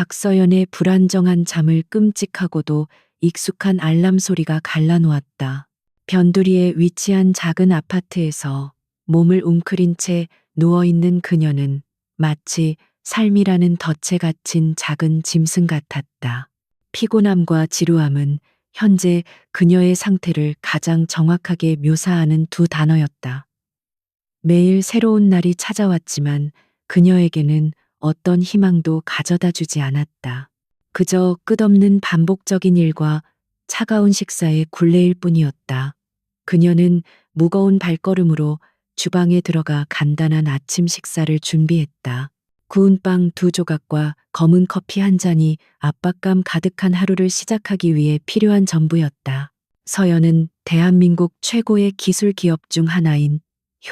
박서연의 불안정한 잠을 끔찍하고도 익숙한 알람 소리가 갈라놓았다. 변두리에 위치한 작은 아파트에서 몸을 웅크린 채 누워있는 그녀는 마치 삶이라는 덫에 갇힌 작은 짐승 같았다. 피곤함과 지루함은 현재 그녀의 상태를 가장 정확하게 묘사하는 두 단어였다. 매일 새로운 날이 찾아왔지만 그녀에게는 어떤 희망도 가져다 주지 않았다. 그저 끝없는 반복적인 일과 차가운 식사의 굴레일 뿐이었다. 그녀는 무거운 발걸음으로 주방에 들어가 간단한 아침 식사를 준비했다. 구운 빵 두 조각과 검은 커피 한 잔이 압박감 가득한 하루를 시작하기 위해 필요한 전부였다. 서연은 대한민국 최고의 기술 기업 중 하나인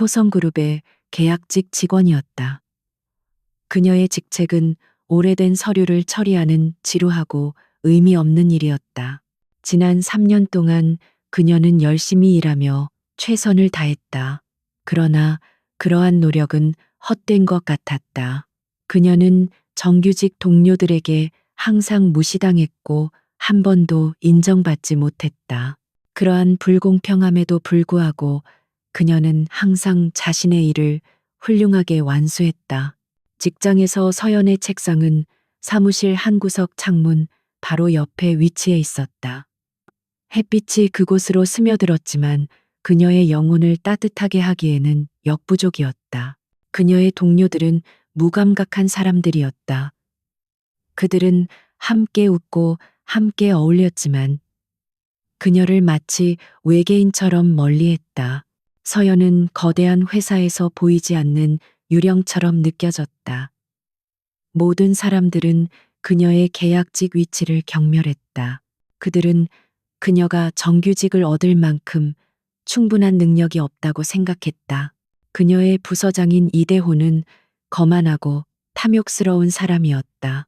효성그룹의 계약직 직원이었다. 그녀의 직책은 오래된 서류를 처리하는 지루하고 의미 없는 일이었다. 지난 3년 동안 그녀는 열심히 일하며 최선을 다했다. 그러나 그러한 노력은 헛된 것 같았다. 그녀는 정규직 동료들에게 항상 무시당했고 한 번도 인정받지 못했다. 그러한 불공평함에도 불구하고 그녀는 항상 자신의 일을 훌륭하게 완수했다. 직장에서 서연의 책상은 사무실 한 구석 창문 바로 옆에 위치해 있었다. 햇빛이 그곳으로 스며들었지만 그녀의 영혼을 따뜻하게 하기에는 역부족이었다. 그녀의 동료들은 무감각한 사람들이었다. 그들은 함께 웃고 함께 어울렸지만 그녀를 마치 외계인처럼 멀리했다. 서연은 거대한 회사에서 보이지 않는 유령처럼 느껴졌다. 모든 사람들은 그녀의 계약직 위치를 경멸했다. 그들은 그녀가 정규직을 얻을 만큼 충분한 능력이 없다고 생각했다. 그녀의 부서장인 이대호는 거만하고 탐욕스러운 사람이었다.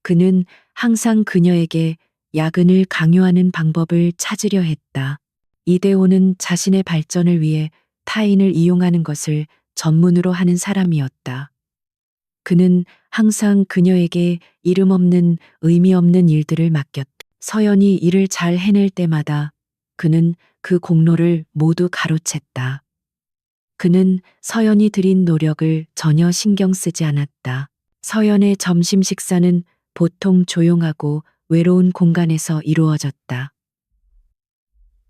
그는 항상 그녀에게 야근을 강요하는 방법을 찾으려 했다. 이대호는 자신의 발전을 위해 타인을 이용하는 것을 전문으로 하는 사람이었다. 그는 항상 그녀에게 이름 없는 의미 없는 일들을 맡겼다. 서연이 일을 잘 해낼 때마다 그는 그 공로를 모두 가로챘다. 그는 서연이 들인 노력을 전혀 신경 쓰지 않았다. 서연의 점심 식사는 보통 조용하고 외로운 공간에서 이루어졌다.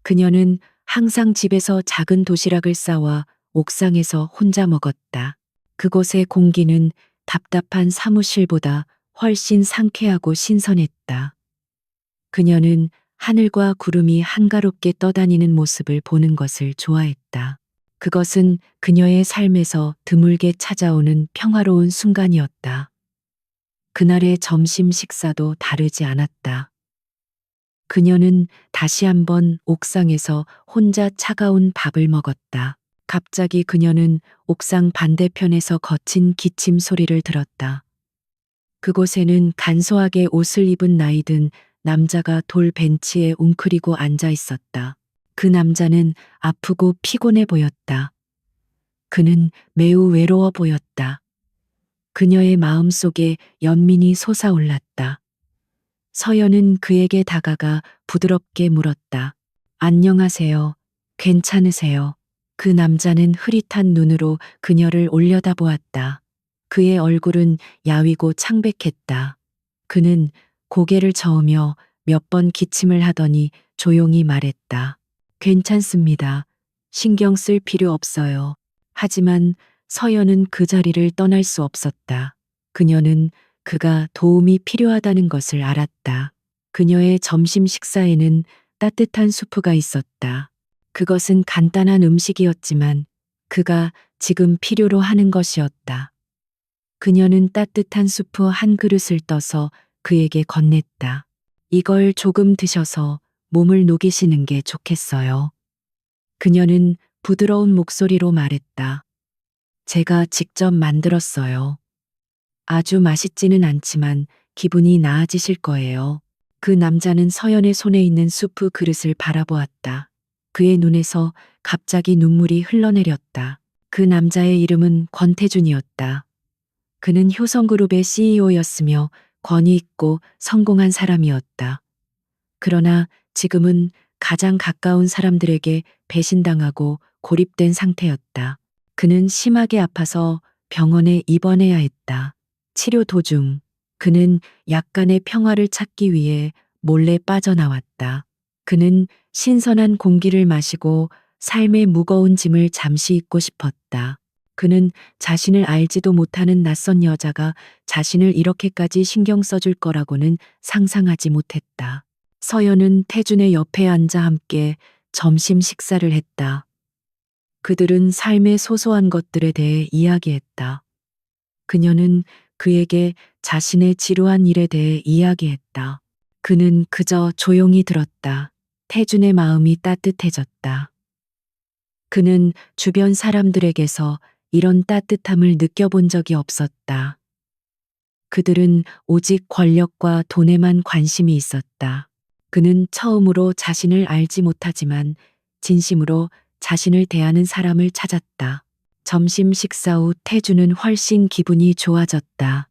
그녀는 항상 집에서 작은 도시락을 싸와 옥상에서 혼자 먹었다. 그곳의 공기는 답답한 사무실보다 훨씬 상쾌하고 신선했다. 그녀는 하늘과 구름이 한가롭게 떠다니는 모습을 보는 것을 좋아했다. 그것은 그녀의 삶에서 드물게 찾아오는 평화로운 순간이었다. 그날의 점심 식사도 다르지 않았다. 그녀는 다시 한번 옥상에서 혼자 차가운 밥을 먹었다. 갑자기 그녀는 옥상 반대편에서 거친 기침 소리를 들었다. 그곳에는 간소하게 옷을 입은 나이든 남자가 돌 벤치에 웅크리고 앉아 있었다. 그 남자는 아프고 피곤해 보였다. 그는 매우 외로워 보였다. 그녀의 마음속에 연민이 솟아올랐다. 서연은 그에게 다가가 부드럽게 물었다. 안녕하세요. 괜찮으세요? 그 남자는 흐릿한 눈으로 그녀를 올려다보았다. 그의 얼굴은 야위고 창백했다. 그는 고개를 저으며 몇 번 기침을 하더니 조용히 말했다. 괜찮습니다. 신경 쓸 필요 없어요. 하지만 서연은 그 자리를 떠날 수 없었다. 그녀는 그가 도움이 필요하다는 것을 알았다. 그녀의 점심 식사에는 따뜻한 수프가 있었다. 그것은 간단한 음식이었지만 그가 지금 필요로 하는 것이었다. 그녀는 따뜻한 수프 한 그릇을 떠서 그에게 건넸다. 이걸 조금 드셔서 몸을 녹이시는 게 좋겠어요. 그녀는 부드러운 목소리로 말했다. 제가 직접 만들었어요. 아주 맛있지는 않지만 기분이 나아지실 거예요. 그 남자는 서연의 손에 있는 수프 그릇을 바라보았다. 그의 눈에서 갑자기 눈물이 흘러내렸다. 그 남자의 이름은 권태준이었다. 그는 효성그룹의 CEO였으며 권위 있고 성공한 사람이었다. 그러나 지금은 가장 가까운 사람들에게 배신당하고 고립된 상태였다. 그는 심하게 아파서 병원에 입원해야 했다. 치료 도중 그는 약간의 평화를 찾기 위해 몰래 빠져나왔다. 그는 신선한 공기를 마시고 삶의 무거운 짐을 잠시 잊고 싶었다. 그는 자신을 알지도 못하는 낯선 여자가 자신을 이렇게까지 신경 써줄 거라고는 상상하지 못했다. 서연은 태준의 옆에 앉아 함께 점심 식사를 했다. 그들은 삶의 소소한 것들에 대해 이야기했다. 그녀는 그에게 자신의 지루한 일에 대해 이야기했다. 그는 그저 조용히 들었다. 태준의 마음이 따뜻해졌다. 그는 주변 사람들에게서 이런 따뜻함을 느껴본 적이 없었다. 그들은 오직 권력과 돈에만 관심이 있었다. 그는 처음으로 자신을 알지 못하지만 진심으로 자신을 대하는 사람을 찾았다. 점심 식사 후 태주는 훨씬 기분이 좋아졌다.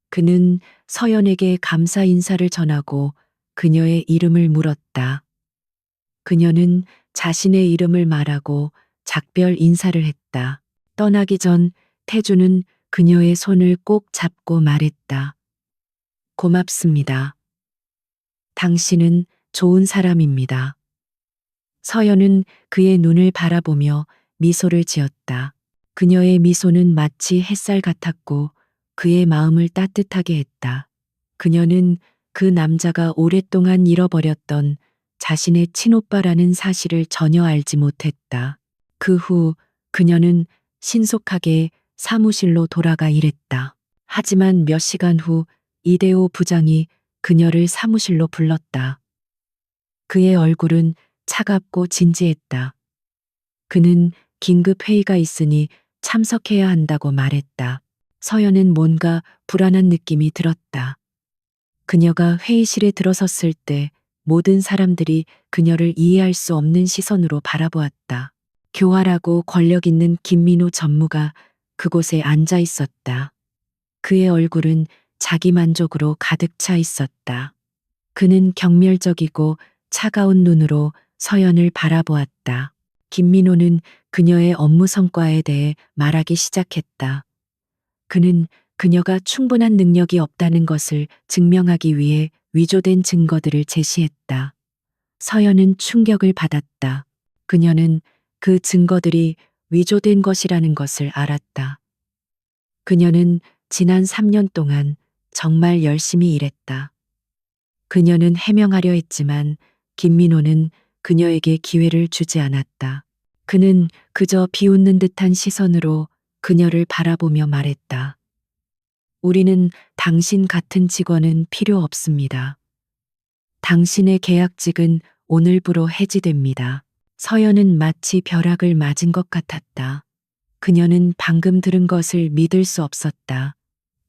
그는 서연에게 감사 인사를 전하고 그녀의 이름을 물었다. 그녀는 자신의 이름을 말하고 작별 인사를 했다. 떠나기 전 태주는 그녀의 손을 꼭 잡고 말했다. 고맙습니다. 당신은 좋은 사람입니다. 서연은 그의 눈을 바라보며 미소를 지었다. 그녀의 미소는 마치 햇살 같았고 그의 마음을 따뜻하게 했다. 그녀는 그 남자가 오랫동안 잃어버렸던 자신의 친오빠라는 사실을 전혀 알지 못했다. 그 후 그녀는 신속하게 사무실로 돌아가 일했다. 하지만 몇 시간 후 이대호 부장이 그녀를 사무실로 불렀다. 그의 얼굴은 차갑고 진지했다. 그는 긴급 회의가 있으니 참석해야 한다고 말했다. 서연은 뭔가 불안한 느낌이 들었다. 그녀가 회의실에 들어섰을 때 모든 사람들이 그녀를 이해할 수 없는 시선으로 바라보았다. 교활하고 권력 있는 김민호 전무가 그곳에 앉아 있었다. 그의 얼굴은 자기 만족으로 가득 차 있었다. 그는 경멸적이고 차가운 눈으로 서연을 바라보았다. 김민호는 그녀의 업무 성과에 대해 말하기 시작했다. 그는 그녀가 충분한 능력이 없다는 것을 증명하기 위해 위조된 증거들을 제시했다. 서연은 충격을 받았다. 그녀는 그 증거들이 위조된 것이라는 것을 알았다. 그녀는 지난 3년 동안 정말 열심히 일했다. 그녀는 해명하려 했지만 김민호는 그녀에게 기회를 주지 않았다. 그는 그저 비웃는 듯한 시선으로 그녀를 바라보며 말했다. 우리는 당신 같은 직원은 필요 없습니다. 당신의 계약직은 오늘부로 해지됩니다. 서연은 마치 벼락을 맞은 것 같았다. 그녀는 방금 들은 것을 믿을 수 없었다.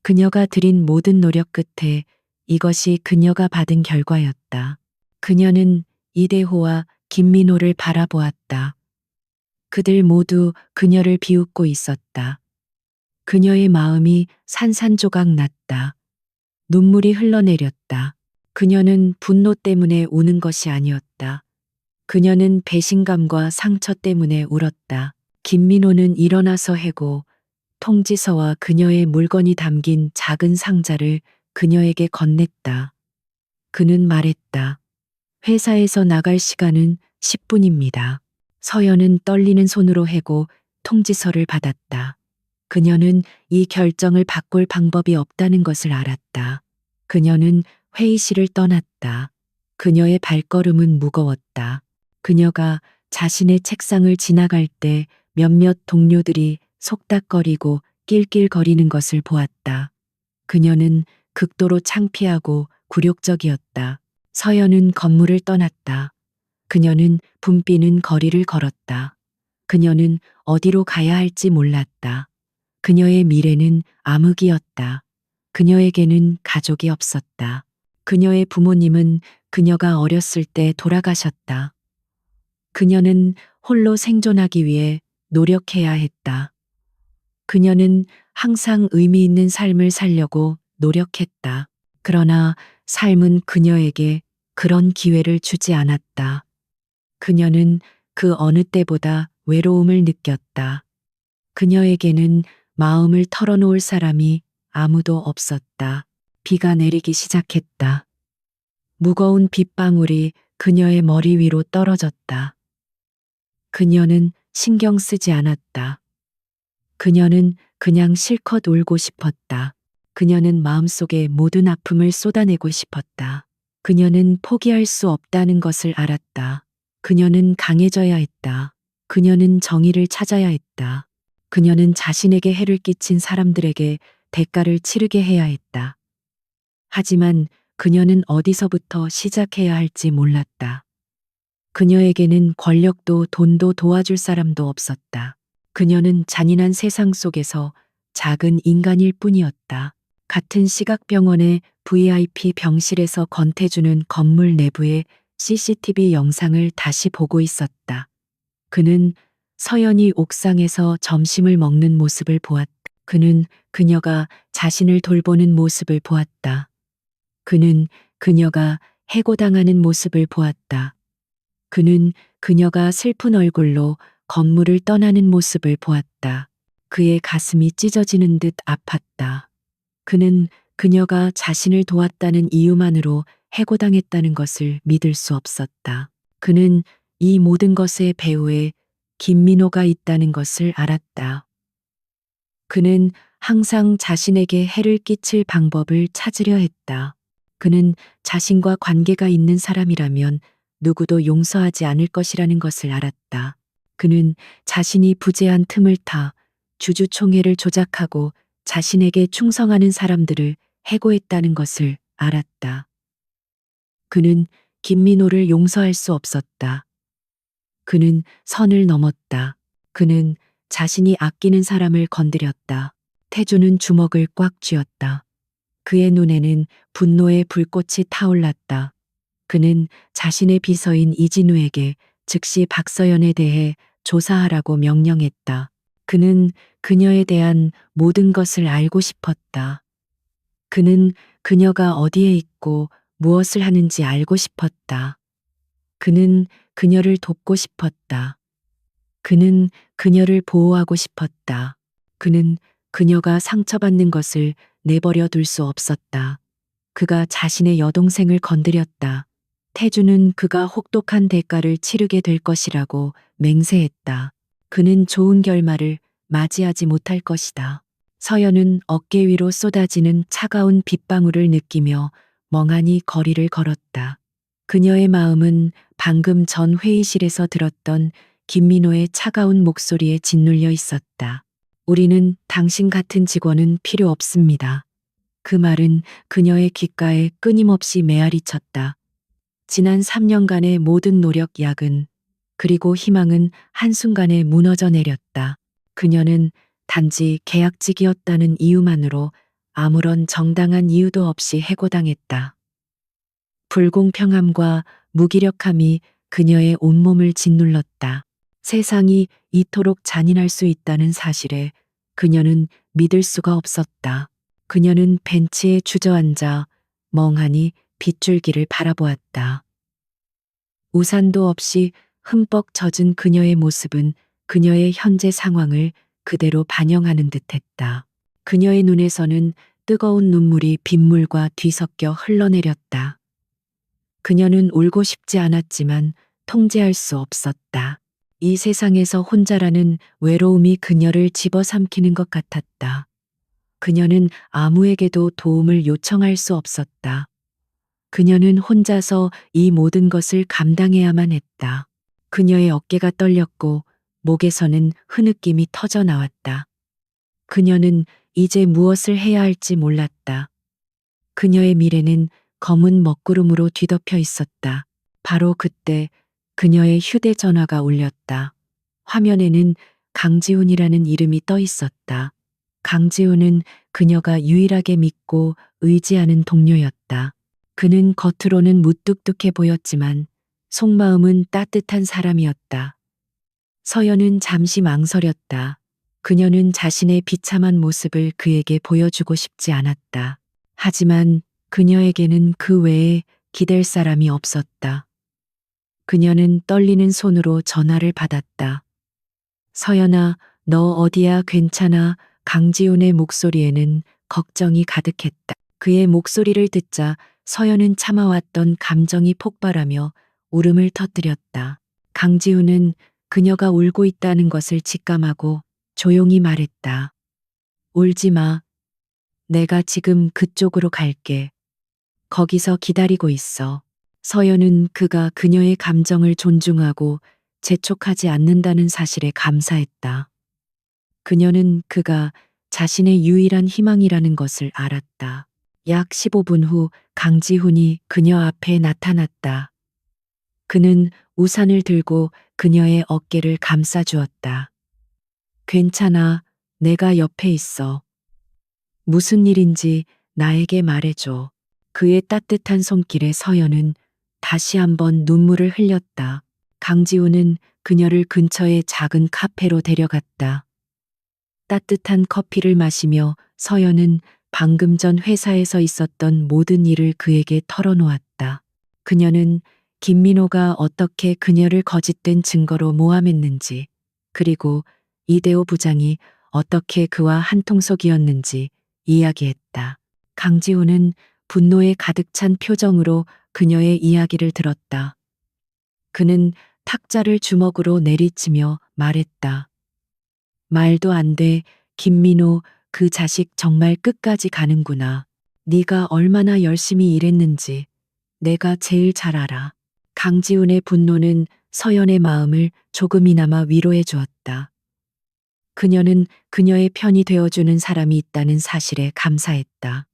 그녀가 들인 모든 노력 끝에 이것이 그녀가 받은 결과였다. 그녀는 이대호와 김민호를 바라보았다. 그들 모두 그녀를 비웃고 있었다. 그녀의 마음이 산산조각 났다. 눈물이 흘러내렸다. 그녀는 분노 때문에 우는 것이 아니었다. 그녀는 배신감과 상처 때문에 울었다. 김민호는 일어나서 해고 통지서와 그녀의 물건이 담긴 작은 상자를 그녀에게 건넸다. 그는 말했다. 회사에서 나갈 시간은 10분입니다. 서연은 떨리는 손으로 해고 통지서를 받았다. 그녀는 이 결정을 바꿀 방법이 없다는 것을 알았다. 그녀는 회의실을 떠났다. 그녀의 발걸음은 무거웠다. 그녀가 자신의 책상을 지나갈 때 몇몇 동료들이 속닥거리고 낄낄거리는 것을 보았다. 그녀는 극도로 창피하고 굴욕적이었다. 서연은 건물을 떠났다. 그녀는 붐비는 거리를 걸었다. 그녀는 어디로 가야 할지 몰랐다. 그녀의 미래는 암흑이었다. 그녀에게는 가족이 없었다. 그녀의 부모님은 그녀가 어렸을 때 돌아가셨다. 그녀는 홀로 생존하기 위해 노력해야 했다. 그녀는 항상 의미 있는 삶을 살려고 노력했다. 그러나 삶은 그녀에게 그런 기회를 주지 않았다. 그녀는 그 어느 때보다 외로움을 느꼈다. 그녀에게는 마음을 털어놓을 사람이 아무도 없었다. 비가 내리기 시작했다. 무거운 빗방울이 그녀의 머리 위로 떨어졌다. 그녀는 신경 쓰지 않았다. 그녀는 그냥 실컷 울고 싶었다. 그녀는 마음속의 모든 아픔을 쏟아내고 싶었다. 그녀는 포기할 수 없다는 것을 알았다. 그녀는 강해져야 했다. 그녀는 정의를 찾아야 했다. 그녀는 자신에게 해를 끼친 사람들에게 대가를 치르게 해야 했다. 하지만 그녀는 어디서부터 시작해야 할지 몰랐다. 그녀에게는 권력도 돈도 도와줄 사람도 없었다. 그녀는 잔인한 세상 속에서 작은 인간일 뿐이었다. 같은 시각병원의 VIP 병실에서 권태주는 건물 내부의 CCTV 영상을 다시 보고 있었다. 그는 서연이 옥상에서 점심을 먹는 모습을 보았다. 그는 그녀가 자신을 돌보는 모습을 보았다. 그는 그녀가 해고당하는 모습을 보았다. 그는 그녀가 슬픈 얼굴로 건물을 떠나는 모습을 보았다. 그의 가슴이 찢어지는 듯 아팠다. 그는 그녀가 자신을 도왔다는 이유만으로 해고당했다는 것을 믿을 수 없었다. 그는 이 모든 것의 배후에 김민호가 있다는 것을 알았다. 그는 항상 자신에게 해를 끼칠 방법을 찾으려 했다. 그는 자신과 관계가 있는 사람이라면 누구도 용서하지 않을 것이라는 것을 알았다. 그는 자신이 부재한 틈을 타 주주총회를 조작하고 자신에게 충성하는 사람들을 해고했다는 것을 알았다. 그는 김민호를 용서할 수 없었다. 그는 선을 넘었다. 그는 자신이 아끼는 사람을 건드렸다. 태주는 주먹을 꽉 쥐었다. 그의 눈에는 분노의 불꽃이 타올랐다. 그는 자신의 비서인 이진우에게 즉시 박서연에 대해 조사하라고 명령했다. 그는 그녀에 대한 모든 것을 알고 싶었다. 그는 그녀가 어디에 있고 무엇을 하는지 알고 싶었다. 그는 그녀를 돕고 싶었다. 그는 그녀를 보호하고 싶었다. 그는 그녀가 상처받는 것을 내버려 둘 수 없었다. 그가 자신의 여동생을 건드렸다. 태주는 그가 혹독한 대가를 치르게 될 것이라고 맹세했다. 그는 좋은 결말을 맞이하지 못할 것이다. 서연은 어깨 위로 쏟아지는 차가운 빗방울을 느끼며 멍하니 거리를 걸었다. 그녀의 마음은 방금 전 회의실에서 들었던 김민호의 차가운 목소리에 짓눌려 있었다. 우리는 당신 같은 직원은 필요 없습니다. 그 말은 그녀의 귓가에 끊임없이 메아리 쳤다. 지난 3년간의 모든 노력, 야근, 그리고 희망은 한순간에 무너져 내렸다. 그녀는 단지 계약직이었다는 이유만으로 아무런 정당한 이유도 없이 해고당했다. 불공평함과 무기력함이 그녀의 온몸을 짓눌렀다. 세상이 이토록 잔인할 수 있다는 사실에 그녀는 믿을 수가 없었다. 그녀는 벤치에 주저앉아 멍하니 빗줄기를 바라보았다. 우산도 없이 흠뻑 젖은 그녀의 모습은 그녀의 현재 상황을 그대로 반영하는 듯했다. 그녀의 눈에서는 뜨거운 눈물이 빗물과 뒤섞여 흘러내렸다. 그녀는 울고 싶지 않았지만 통제할 수 없었다. 이 세상에서 혼자라는 외로움이 그녀를 집어삼키는 것 같았다. 그녀는 아무에게도 도움을 요청할 수 없었다. 그녀는 혼자서 이 모든 것을 감당해야만 했다. 그녀의 어깨가 떨렸고 목에서는 흐느낌이 터져 나왔다. 그녀는 이제 무엇을 해야 할지 몰랐다. 그녀의 미래는 검은 먹구름으로 뒤덮여 있었다. 바로 그때 그녀의 휴대전화가 울렸다. 화면에는 강지훈이라는 이름이 떠 있었다. 강지훈은 그녀가 유일하게 믿고 의지하는 동료였다. 그는 겉으로는 무뚝뚝해 보였지만 속마음은 따뜻한 사람이었다. 서연은 잠시 망설였다. 그녀는 자신의 비참한 모습을 그에게 보여주고 싶지 않았다. 하지만 그녀에게는 그 외에 기댈 사람이 없었다. 그녀는 떨리는 손으로 전화를 받았다. 서연아, 너 어디야? 괜찮아? 강지훈의 목소리에는 걱정이 가득했다. 그의 목소리를 듣자 서연은 참아왔던 감정이 폭발하며 울음을 터뜨렸다. 강지훈은 그녀가 울고 있다는 것을 직감하고 조용히 말했다. 울지 마. 내가 지금 그쪽으로 갈게. 거기서 기다리고 있어. 서연은 그가 그녀의 감정을 존중하고 재촉하지 않는다는 사실에 감사했다. 그녀는 그가 자신의 유일한 희망이라는 것을 알았다. 약 15분 후 강지훈이 그녀 앞에 나타났다. 그는 우산을 들고 그녀의 어깨를 감싸주었다. 괜찮아. 내가 옆에 있어. 무슨 일인지 나에게 말해줘. 그의 따뜻한 손길에 서연은 다시 한번 눈물을 흘렸다. 강지훈은 그녀를 근처의 작은 카페로 데려갔다. 따뜻한 커피를 마시며 서연은 방금 전 회사에서 있었던 모든 일을 그에게 털어놓았다. 그녀는 김민호가 어떻게 그녀를 거짓된 증거로 모함했는지, 그리고 이대호 부장이 어떻게 그와 한통속이었는지 이야기했다. 강지훈은 분노에 가득 찬 표정으로 그녀의 이야기를 들었다. 그는 탁자를 주먹으로 내리치며 말했다. 말도 안 돼. 김민호, 그 자식 정말 끝까지 가는구나. 네가 얼마나 열심히 일했는지 내가 제일 잘 알아. 강지훈의 분노는 서연의 마음을 조금이나마 위로해 주었다. 그녀는 그녀의 편이 되어주는 사람이 있다는 사실에 감사했다.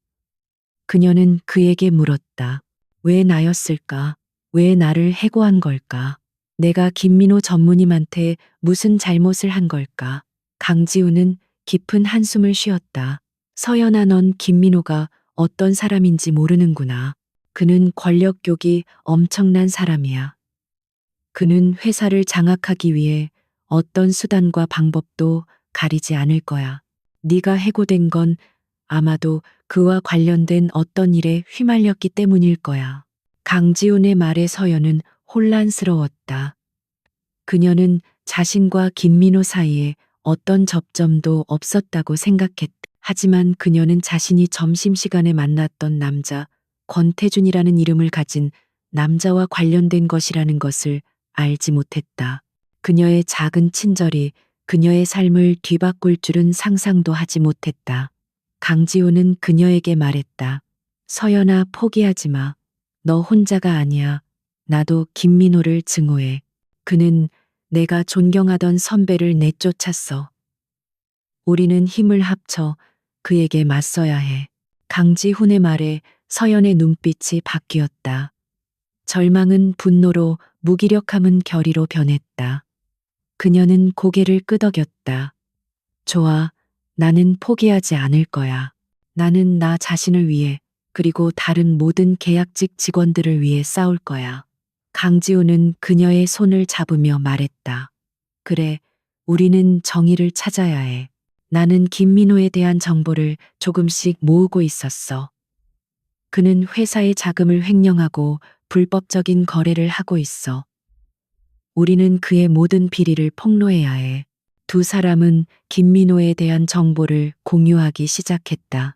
그녀는 그에게 물었다. 왜 나였을까? 왜 나를 해고한 걸까? 내가 김민호 전무님한테 무슨 잘못을 한 걸까? 강지훈은 깊은 한숨을 쉬었다. 서연아, 넌 김민호가 어떤 사람인지 모르는구나. 그는 권력욕이 엄청난 사람이야. 그는 회사를 장악하기 위해 어떤 수단과 방법도 가리지 않을 거야. 네가 해고된 건 아마도 그와 관련된 어떤 일에 휘말렸기 때문일 거야. 강지훈의 말에 서연은 혼란스러웠다. 그녀는 자신과 김민호 사이에 어떤 접점도 없었다고 생각했다. 하지만 그녀는 자신이 점심시간에 만났던 남자 권태준이라는 이름을 가진 남자와 관련된 것이라는 것을 알지 못했다. 그녀의 작은 친절이 그녀의 삶을 뒤바꿀 줄은 상상도 하지 못했다. 강지훈은 그녀에게 말했다. 서연아, 포기하지 마. 너 혼자가 아니야. 나도 김민호를 증오해. 그는 내가 존경하던 선배를 내쫓았어. 우리는 힘을 합쳐 그에게 맞서야 해. 강지훈의 말에 서연의 눈빛이 바뀌었다. 절망은 분노로, 무기력함은 결의로 변했다. 그녀는 고개를 끄덕였다. 좋아, 나는 포기하지 않을 거야. 나는 나 자신을 위해, 그리고 다른 모든 계약직 직원들을 위해 싸울 거야. 강지훈은 그녀의 손을 잡으며 말했다. 그래, 우리는 정의를 찾아야 해. 나는 김민호에 대한 정보를 조금씩 모으고 있었어. 그는 회사의 자금을 횡령하고 불법적인 거래를 하고 있어. 우리는 그의 모든 비리를 폭로해야 해. 두 사람은 김민호에 대한 정보를 공유하기 시작했다.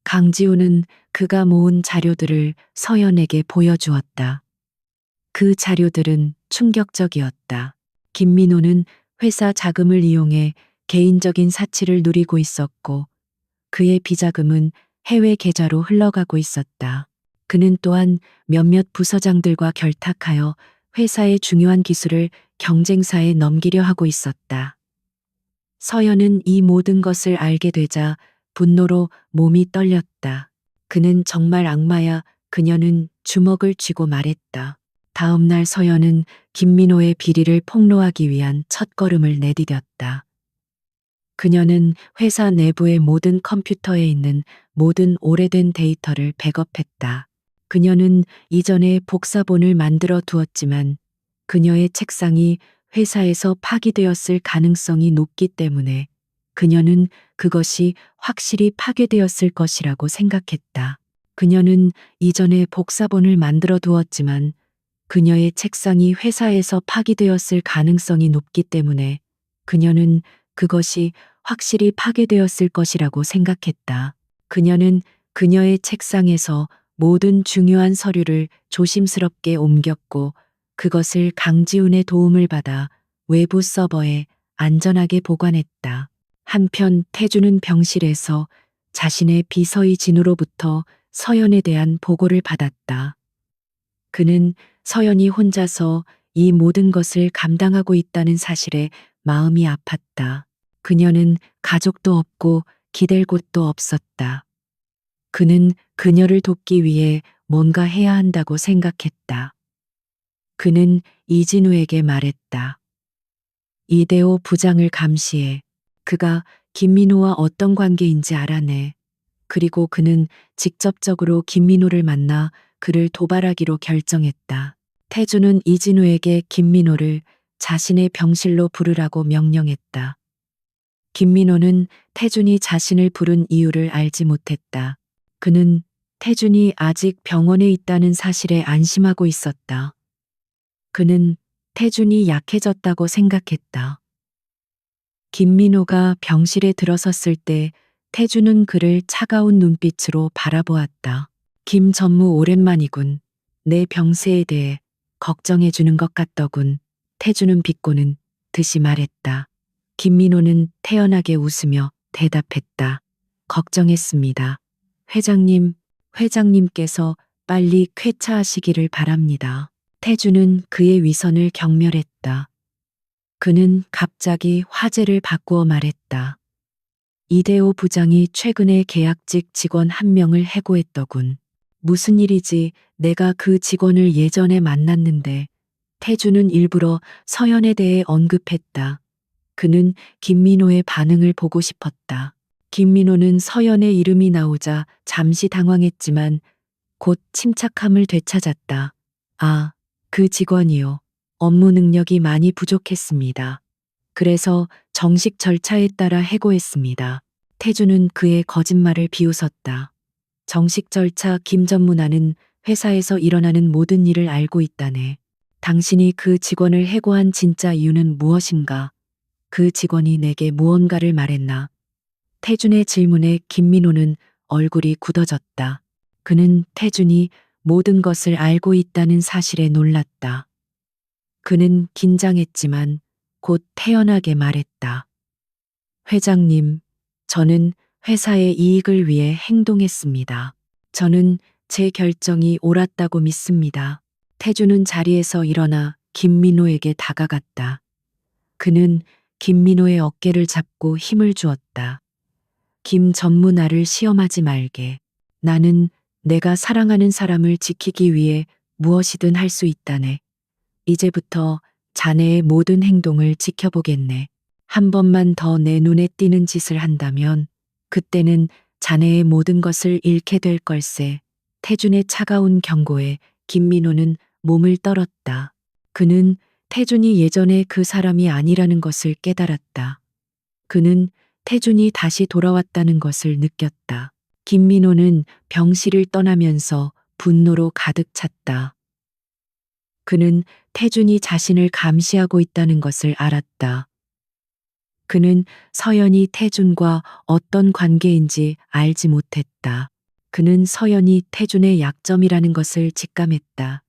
강지훈은 그가 모은 자료들을 서연에게 보여주었다. 그 자료들은 충격적이었다. 김민호는 회사 자금을 이용해 개인적인 사치를 누리고 있었고, 그의 비자금은 해외 계좌로 흘러가고 있었다. 그는 또한 몇몇 부서장들과 결탁하여 회사의 중요한 기술을 경쟁사에 넘기려 하고 있었다. 서연은 이 모든 것을 알게 되자 분노로 몸이 떨렸다. 그는 정말 악마야. 그녀는 주먹을 쥐고 말했다. 다음 날 서연은 김민호의 비리를 폭로하기 위한 첫걸음을 내디뎠다. 그녀는 회사 내부의 모든 컴퓨터에 있는 모든 오래된 데이터를 백업했다. 그녀는 이전에 복사본을 만들어 두었지만 그녀의 책상이 회사에서 파기되었을 가능성이 높기 때문에 그녀는 그것이 확실히 파괴되었을 것이라고 생각했다. 그녀는 이전에 복사본을 만들어 두었지만 그녀의 책상이 회사에서 파기되었을 가능성이 높기 때문에 그녀는 그것이 확실히 파괴되었을 것이라고 생각했다. 그녀는 그녀의 책상에서 모든 중요한 서류를 조심스럽게 옮겼고 그것을 강지훈의 도움을 받아 외부 서버에 안전하게 보관했다. 한편 태주는 병실에서 자신의 비서의 진우로부터 서연에 대한 보고를 받았다. 그는 서연이 혼자서 이 모든 것을 감당하고 있다는 사실에 마음이 아팠다. 그녀는 가족도 없고 기댈 곳도 없었다. 그는 그녀를 돕기 위해 뭔가 해야 한다고 생각했다. 그는 이진우에게 말했다. 이대호 부장을 감시해. 그가 김민호와 어떤 관계인지 알아내. 그리고 그는 직접적으로 김민호를 만나 그를 도발하기로 결정했다. 태주는 이진우에게 김민호를 자신의 병실로 부르라고 명령했다. 김민호는 태준이 자신을 부른 이유를 알지 못했다. 그는 태준이 아직 병원에 있다는 사실에 안심하고 있었다. 그는 태준이 약해졌다고 생각했다. 김민호가 병실에 들어섰을 때 태준은 그를 차가운 눈빛으로 바라보았다. 김 전무 오랜만이군. 내 병세에 대해 걱정해 주는 것 같더군. 태준은 비꼬는 듯이 말했다. 김민호는 태연하게 웃으며 대답했다. 걱정했습니다. 회장님, 회장님께서 빨리 쾌차하시기를 바랍니다. 태준은 그의 위선을 경멸했다. 그는 갑자기 화제를 바꾸어 말했다. 이대호 부장이 최근에 계약직 직원 한 명을 해고했더군. 무슨 일이지? 내가 그 직원을 예전에 만났는데. 태주는 일부러 서연에 대해 언급했다. 그는 김민호의 반응을 보고 싶었다. 김민호는 서연의 이름이 나오자 잠시 당황했지만 곧 침착함을 되찾았다. 아, 그 직원이요. 업무 능력이 많이 부족했습니다. 그래서 정식 절차에 따라 해고했습니다. 태주는 그의 거짓말을 비웃었다. 정식 절차 김전문화는 회사에서 일어나는 모든 일을 알고 있다네. 당신이 그 직원을 해고한 진짜 이유는 무엇인가? 그 직원이 내게 무언가를 말했나? 태준의 질문에 김민호는 얼굴이 굳어졌다. 그는 태준이 모든 것을 알고 있다는 사실에 놀랐다. 그는 긴장했지만 곧 태연하게 말했다. 회장님, 저는 회사의 이익을 위해 행동했습니다. 저는 제 결정이 옳았다고 믿습니다. 태주는 자리에서 일어나 김민호에게 다가갔다. 그는 김민호의 어깨를 잡고 힘을 주었다. 김 전문화를 시험하지 말게. 나는 내가 사랑하는 사람을 지키기 위해 무엇이든 할 수 있다네. 이제부터 자네의 모든 행동을 지켜보겠네. 한 번만 더 내 눈에 띄는 짓을 한다면 그때는 자네의 모든 것을 잃게 될 걸세. 태준의 차가운 경고에 김민호는 몸을 떨었다. 그는 태준이 예전에 그 사람이 아니라는 것을 깨달았다. 그는 태준이 다시 돌아왔다는 것을 느꼈다. 김민호는 병실을 떠나면서 분노로 가득 찼다. 그는 태준이 자신을 감시하고 있다는 것을 알았다. 그는 서연이 태준과 어떤 관계인지 알지 못했다. 그는 서연이 태준의 약점이라는 것을 직감했다.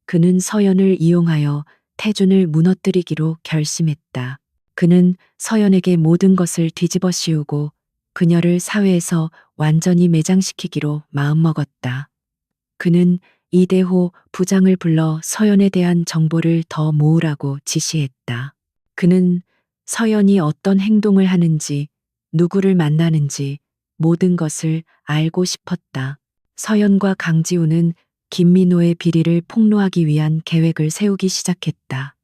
그는 서연을 이용하여 태준을 무너뜨리기로 결심했다. 그는 서연에게 모든 것을 뒤집어 씌우고 그녀를 사회에서 완전히 매장시키기로 마음먹었다. 그는 이대호 부장을 불러 서연에 대한 정보를 더 모으라고 지시했다. 그는 서연이 어떤 행동을 하는지, 누구를 만나는지 모든 것을 알고 싶었다. 서연과 강지우는 김민호의 비리를 폭로하기 위한 계획을 세우기 시작했다.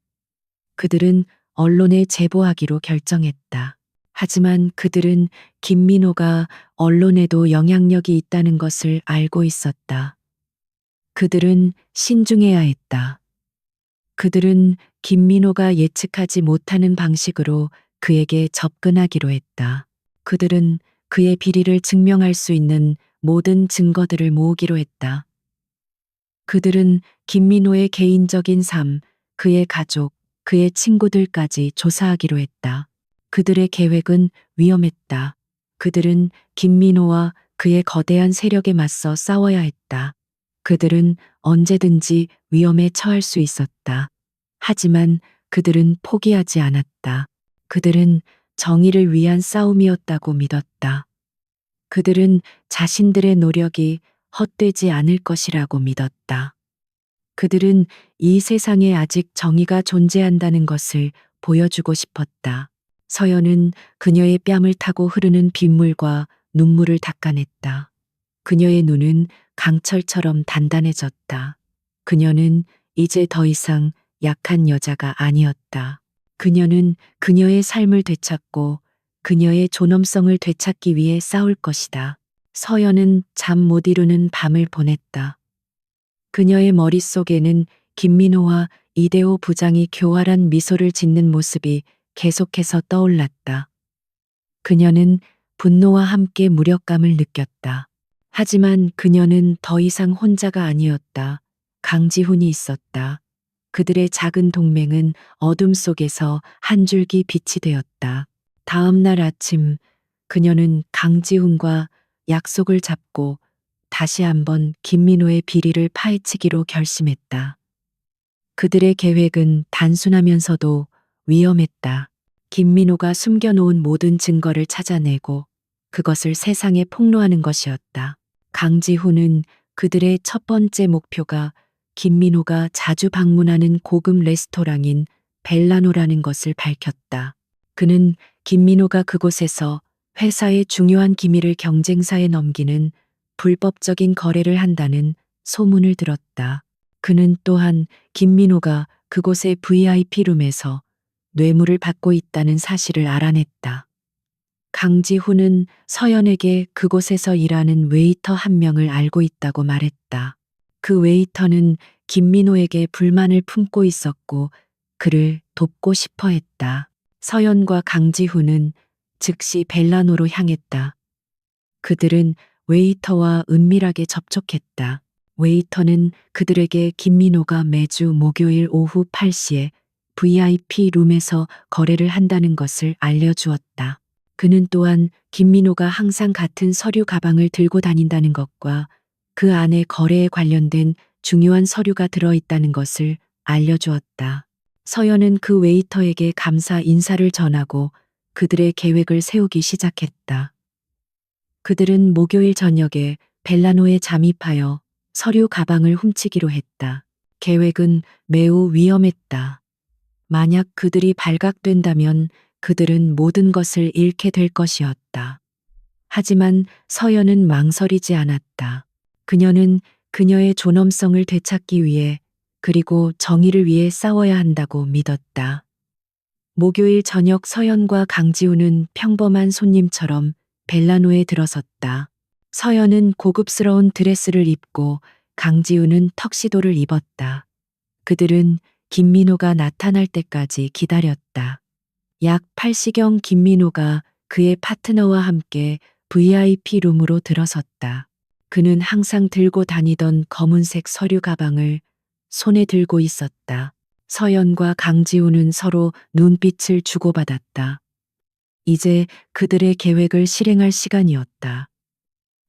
그들은 언론에 제보하기로 결정했다. 하지만 그들은 김민호가 언론에도 영향력이 있다는 것을 알고 있었다. 그들은 신중해야 했다. 그들은 김민호가 예측하지 못하는 방식으로 그에게 접근하기로 했다. 그들은 그의 비리를 증명할 수 있는 모든 증거들을 모으기로 했다. 그들은 김민호의 개인적인 삶, 그의 가족, 그의 친구들까지 조사하기로 했다. 그들의 계획은 위험했다. 그들은 김민호와 그의 거대한 세력에 맞서 싸워야 했다. 그들은 언제든지 위험에 처할 수 있었다. 하지만 그들은 포기하지 않았다. 그들은 정의를 위한 싸움이었다고 믿었다. 그들은 자신들의 노력이 헛되지 않을 것이라고 믿었다. 그들은 이 세상에 아직 정의가 존재한다는 것을 보여주고 싶었다. 서연은 그녀의 뺨을 타고 흐르는 빗물과 눈물을 닦아냈다. 그녀의 눈은 강철처럼 단단해졌다. 그녀는 이제 더 이상 약한 여자가 아니었다. 그녀는 그녀의 삶을 되찾고 그녀의 존엄성을 되찾기 위해 싸울 것이다. 서연은 잠 못 이루는 밤을 보냈다. 그녀의 머릿속에는 김민호와 이대호 부장이 교활한 미소를 짓는 모습이 계속해서 떠올랐다. 그녀는 분노와 함께 무력감을 느꼈다. 하지만 그녀는 더 이상 혼자가 아니었다. 강지훈이 있었다. 그들의 작은 동맹은 어둠 속에서 한 줄기 빛이 되었다. 다음 날 아침, 그녀는 강지훈과 약속을 잡고 다시 한번 김민호의 비리를 파헤치기로 결심했다. 그들의 계획은 단순하면서도 위험했다. 김민호가 숨겨놓은 모든 증거를 찾아내고 그것을 세상에 폭로하는 것이었다. 강지훈은 그들의 첫 번째 목표가 김민호가 자주 방문하는 고급 레스토랑인 벨라노라는 것을 밝혔다. 그는 김민호가 그곳에서 회사의 중요한 기밀을 경쟁사에 넘기는 불법적인 거래를 한다는 소문을 들었다. 그는 또한 김민호가 그곳의 VIP 룸에서 뇌물을 받고 있다는 사실을 알아냈다. 강지훈은 서연에게 그곳에서 일하는 웨이터 한 명을 알고 있다고 말했다. 그 웨이터는 김민호에게 불만을 품고 있었고 그를 돕고 싶어 했다. 서연과 강지훈은 즉시 벨라노로 향했다. 그들은 웨이터와 은밀하게 접촉했다. 웨이터는 그들에게 김민호가 매주 목요일 오후 8시에 VIP 룸에서 거래를 한다는 것을 알려주었다. 그는 또한 김민호가 항상 같은 서류 가방을 들고 다닌다는 것과 그 안에 거래에 관련된 중요한 서류가 들어있다는 것을 알려주었다. 서연은 그 웨이터에게 감사 인사를 전하고 그들의 계획을 세우기 시작했다. 그들은 목요일 저녁에 벨라노에 잠입하여 서류 가방을 훔치기로 했다. 계획은 매우 위험했다. 만약 그들이 발각된다면 그들은 모든 것을 잃게 될 것이었다. 하지만 서연은 망설이지 않았다. 그녀는 그녀의 존엄성을 되찾기 위해 그리고 정의를 위해 싸워야 한다고 믿었다. 목요일 저녁 서연과 강지우는 평범한 손님처럼 벨라노에 들어섰다. 서연은 고급스러운 드레스를 입고 강지우는 턱시도를 입었다. 그들은 김민호가 나타날 때까지 기다렸다. 약 8시경 김민호가 그의 파트너와 함께 VIP 룸으로 들어섰다. 그는 항상 들고 다니던 검은색 서류 가방을 손에 들고 있었다. 서연과 강지우는 서로 눈빛을 주고받았다. 이제 그들의 계획을 실행할 시간이었다.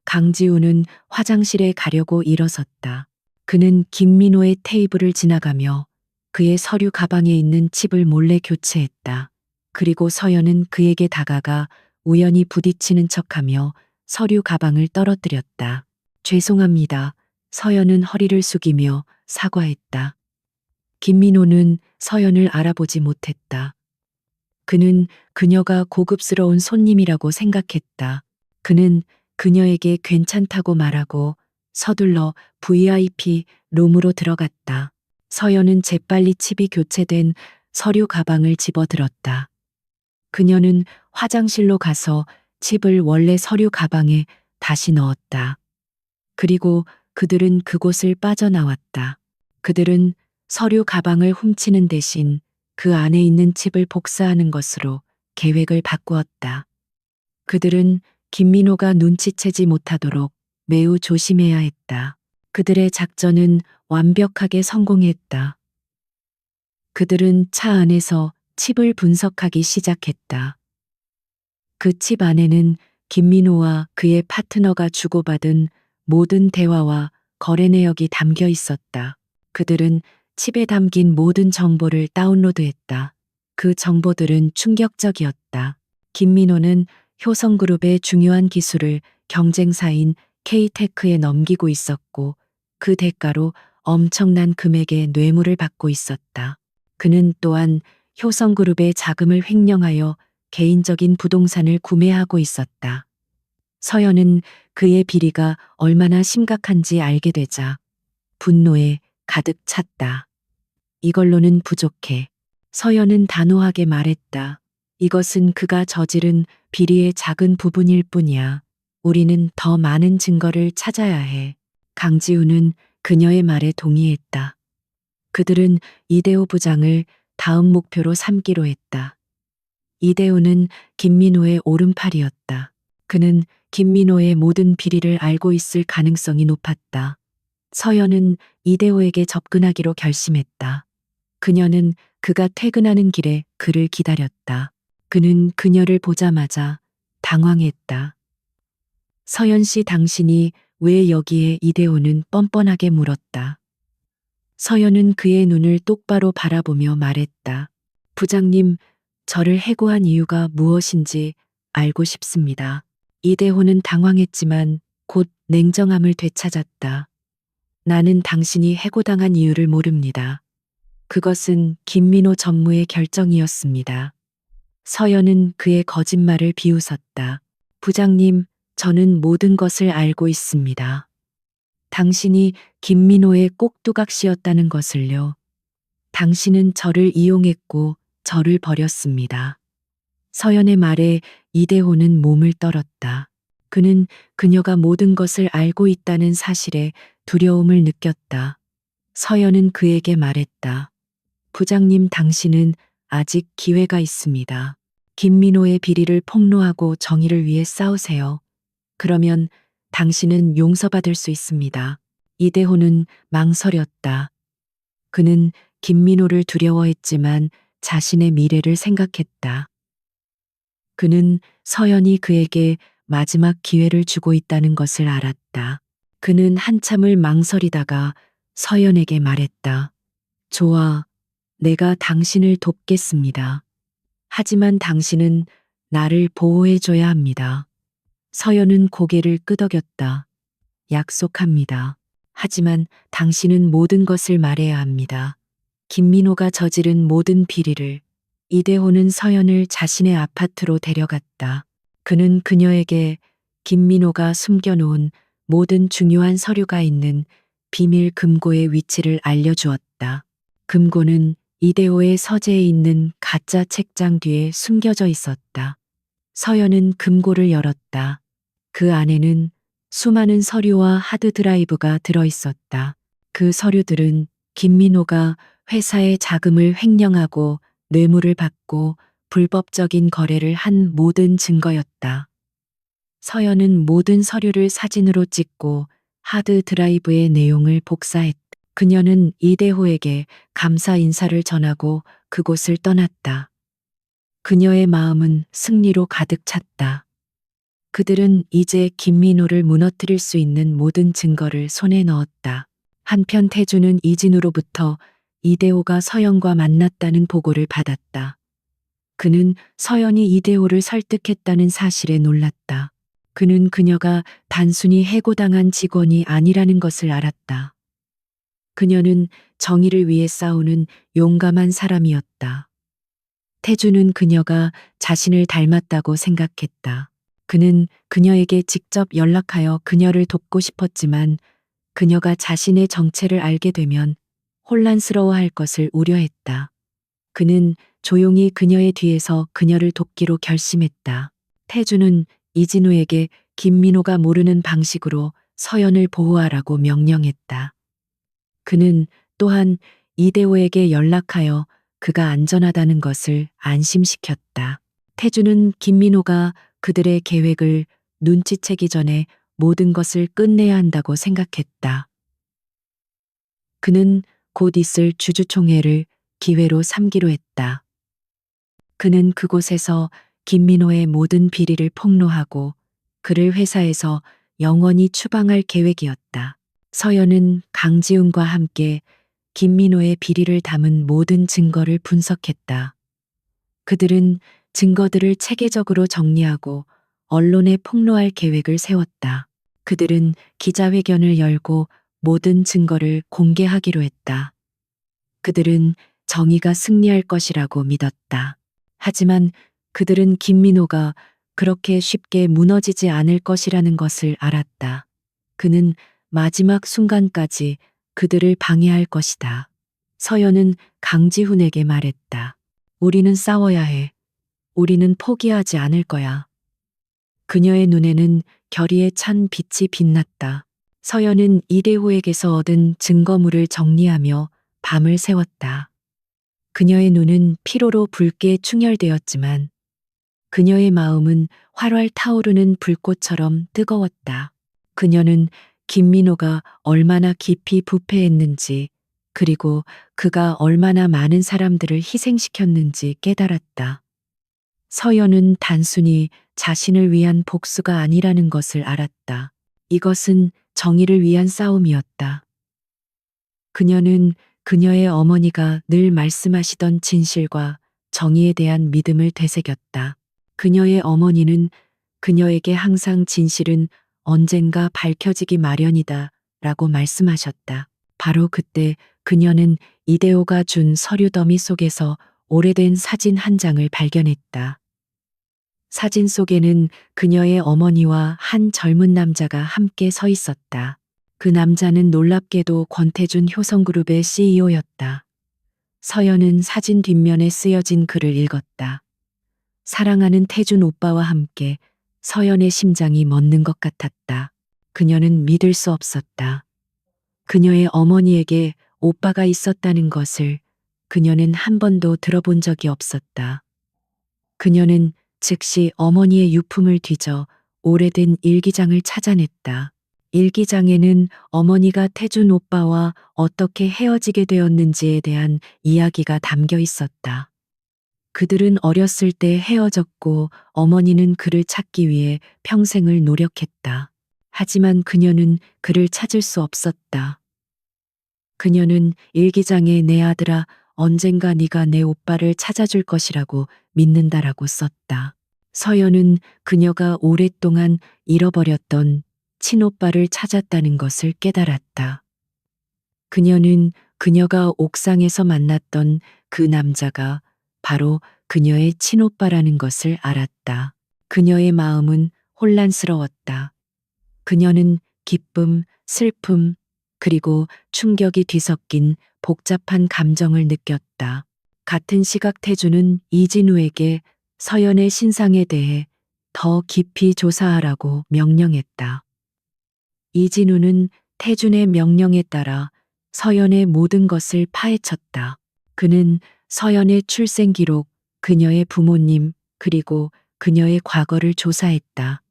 강지우는 화장실에 가려고 일어섰다. 그는 김민호의 테이블을 지나가며 그의 서류 가방에 있는 칩을 몰래 교체했다. 그리고 서연은 그에게 다가가 우연히 부딪히는 척하며 서류 가방을 떨어뜨렸다. 죄송합니다. 서연은 허리를 숙이며 사과했다. 김민호는 서연을 알아보지 못했다. 그는 그녀가 고급스러운 손님이라고 생각했다. 그는 그녀에게 괜찮다고 말하고 서둘러 VIP 룸으로 들어갔다. 서연은 재빨리 칩이 교체된 서류 가방을 집어들었다. 그녀는 화장실로 가서 칩을 원래 서류 가방에 다시 넣었다. 그리고 그들은 그곳을 빠져나왔다. 그들은 서류 가방을 훔치는 대신 그 안에 있는 칩을 복사하는 것으로 계획을 바꾸었다. 그들은 김민호가 눈치채지 못하도록 매우 조심해야 했다. 그들의 작전은 완벽하게 성공했다. 그들은 차 안에서 칩을 분석하기 시작했다. 그 칩 안에는 김민호와 그의 파트너가 주고받은 모든 대화와 거래 내역이 담겨 있었다. 그들은 칩에 담긴 모든 정보를 다운로드했다. 그 정보들은 충격적이었다. 김민호는 효성그룹의 중요한 기술을 경쟁사인 K테크에 넘기고 있었고 그 대가로 엄청난 금액의 뇌물을 받고 있었다. 그는 또한 효성그룹의 자금을 횡령하여 개인적인 부동산을 구매하고 있었다. 서연은 그의 비리가 얼마나 심각한지 알게 되자 분노에 가득 찼다. 이걸로는 부족해. 서연은 단호하게 말했다. 이것은 그가 저지른 비리의 작은 부분일 뿐이야. 우리는 더 많은 증거를 찾아야 해. 강지우는 그녀의 말에 동의했다. 그들은 이대호 부장을 다음 목표로 삼기로 했다. 이대호는 김민호의 오른팔이었다. 그는 김민호의 모든 비리를 알고 있을 가능성이 높았다. 서연은 이대호에게 접근하기로 결심했다. 그녀는 그가 퇴근하는 길에 그를 기다렸다. 그는 그녀를 보자마자 당황했다. 서연 씨, 당신이 왜 여기에? 이대호는 뻔뻔하게 물었다. 서연은 그의 눈을 똑바로 바라보며 말했다. 부장님, 저를 해고한 이유가 무엇인지 알고 싶습니다. 이대호는 당황했지만 곧 냉정함을 되찾았다. 나는 당신이 해고당한 이유를 모릅니다. 그것은 김민호 전무의 결정이었습니다. 서연은 그의 거짓말을 비웃었다. 부장님, 저는 모든 것을 알고 있습니다. 당신이 김민호의 꼭두각시였다는 것을요. 당신은 저를 이용했고 저를 버렸습니다. 서연의 말에 이대호는 몸을 떨었다. 그는 그녀가 모든 것을 알고 있다는 사실에 두려움을 느꼈다. 서연은 그에게 말했다. 부장님, 당신은 아직 기회가 있습니다. 김민호의 비리를 폭로하고 정의를 위해 싸우세요. 그러면 당신은 용서받을 수 있습니다. 이대호는 망설였다. 그는 김민호를 두려워했지만 자신의 미래를 생각했다. 그는 서연이 그에게 마지막 기회를 주고 있다는 것을 알았다. 그는 한참을 망설이다가 서연에게 말했다. 좋아, 내가 당신을 돕겠습니다. 하지만 당신은 나를 보호해줘야 합니다. 서연은 고개를 끄덕였다. 약속합니다. 하지만 당신은 모든 것을 말해야 합니다. 김민호가 저지른 모든 비리를. 이대호는 서연을 자신의 아파트로 데려갔다. 그는 그녀에게 김민호가 숨겨놓은 모든 중요한 서류가 있는 비밀 금고의 위치를 알려주었다. 금고는 이대호의 서재에 있는 가짜 책장 뒤에 숨겨져 있었다. 서연은 금고를 열었다. 그 안에는 수많은 서류와 하드드라이브가 들어있었다. 그 서류들은 김민호가 회사의 자금을 횡령하고 뇌물을 받고 불법적인 거래를 한 모든 증거였다. 서연은 모든 서류를 사진으로 찍고 하드드라이브의 내용을 복사했다. 그녀는 이대호에게 감사 인사를 전하고 그곳을 떠났다. 그녀의 마음은 승리로 가득 찼다. 그들은 이제 김민호를 무너뜨릴 수 있는 모든 증거를 손에 넣었다. 한편 태주는 이진우로부터 이대호가 서연과 만났다는 보고를 받았다. 그는 서연이 이대호를 설득했다는 사실에 놀랐다. 그는 그녀가 단순히 해고당한 직원이 아니라는 것을 알았다. 그녀는 정의를 위해 싸우는 용감한 사람이었다. 태주는 그녀가 자신을 닮았다고 생각했다. 그는 그녀에게 직접 연락하여 그녀를 돕고 싶었지만 그녀가 자신의 정체를 알게 되면 혼란스러워할 것을 우려했다. 그는 조용히 그녀의 뒤에서 그녀를 돕기로 결심했다. 태주는 이진우에게 김민호가 모르는 방식으로 서연을 보호하라고 명령했다. 그는 또한 이대호에게 연락하여 그가 안전하다는 것을 안심시켰다. 태주는 김민호가 그들의 계획을 눈치채기 전에 모든 것을 끝내야 한다고 생각했다. 그는 곧 있을 주주총회를 기회로 삼기로 했다. 그는 그곳에서 김민호의 모든 비리를 폭로하고 그를 회사에서 영원히 추방할 계획이었다. 서연은 강지훈과 함께 김민호의 비리를 담은 모든 증거를 분석했다. 그들은 증거들을 체계적으로 정리하고 언론에 폭로할 계획을 세웠다. 그들은 기자회견을 열고 모든 증거를 공개하기로 했다. 그들은 정의가 승리할 것이라고 믿었다. 하지만 그들은 김민호가 그렇게 쉽게 무너지지 않을 것이라는 것을 알았다. 그는 마지막 순간까지 그들을 방해할 것이다. 서연은 강지훈에게 말했다. 우리는 싸워야 해. 우리는 포기하지 않을 거야. 그녀의 눈에는 결의에 찬 빛이 빛났다. 서연은 이대호에게서 얻은 증거물을 정리하며 밤을 새웠다. 그녀의 눈은 피로로 붉게 충혈되었지만 그녀의 마음은 활활 타오르는 불꽃처럼 뜨거웠다. 그녀는 김민호가 얼마나 깊이 부패했는지 그리고 그가 얼마나 많은 사람들을 희생시켰는지 깨달았다. 서연은 단순히 자신을 위한 복수가 아니라는 것을 알았다. 이것은 정의를 위한 싸움이었다. 그녀는 그녀의 어머니가 늘 말씀하시던 진실과 정의에 대한 믿음을 되새겼다. 그녀의 어머니는 그녀에게 항상 진실은 언젠가 밝혀지기 마련이다 라고 말씀하셨다. 바로 그때 그녀는 이대호가 준 서류 더미 속에서 오래된 사진 한 장을 발견했다. 사진 속에는 그녀의 어머니와 한 젊은 남자가 함께 서 있었다. 그 남자는 놀랍게도 권태준 효성그룹의 CEO였다. 서연은 사진 뒷면에 쓰여진 글을 읽었다. 사랑하는 태준 오빠와 함께. 서연의 심장이 멎는 것 같았다. 그녀는 믿을 수 없었다. 그녀의 어머니에게 오빠가 있었다는 것을 그녀는 한 번도 들어본 적이 없었다. 그녀는 즉시 어머니의 유품을 뒤져 오래된 일기장을 찾아냈다. 일기장에는 어머니가 태준 오빠와 어떻게 헤어지게 되었는지에 대한 이야기가 담겨 있었다. 그들은 어렸을 때 헤어졌고 어머니는 그를 찾기 위해 평생을 노력했다. 하지만 그녀는 그를 찾을 수 없었다. 그녀는 일기장에 내 아들아 언젠가 네가 내 오빠를 찾아줄 것이라고 믿는다라고 썼다. 서연은 그녀가 오랫동안 잃어버렸던 친오빠를 찾았다는 것을 깨달았다. 그녀는 그녀가 옥상에서 만났던 그 남자가 바로 그녀의 친오빠라는 것을 알았다. 그녀의 마음은 혼란스러웠다. 그녀는 기쁨, 슬픔, 그리고 충격이 뒤섞인 복잡한 감정을 느꼈다. 같은 시각 태주는 이진우에게 서연의 신상에 대해 더 깊이 조사하라고 명령했다. 이진우는 태준의 명령에 따라 서연의 모든 것을 파헤쳤다. 그는 서연의 출생 기록, 그녀의 부모님, 그리고 그녀의 과거를 조사했다.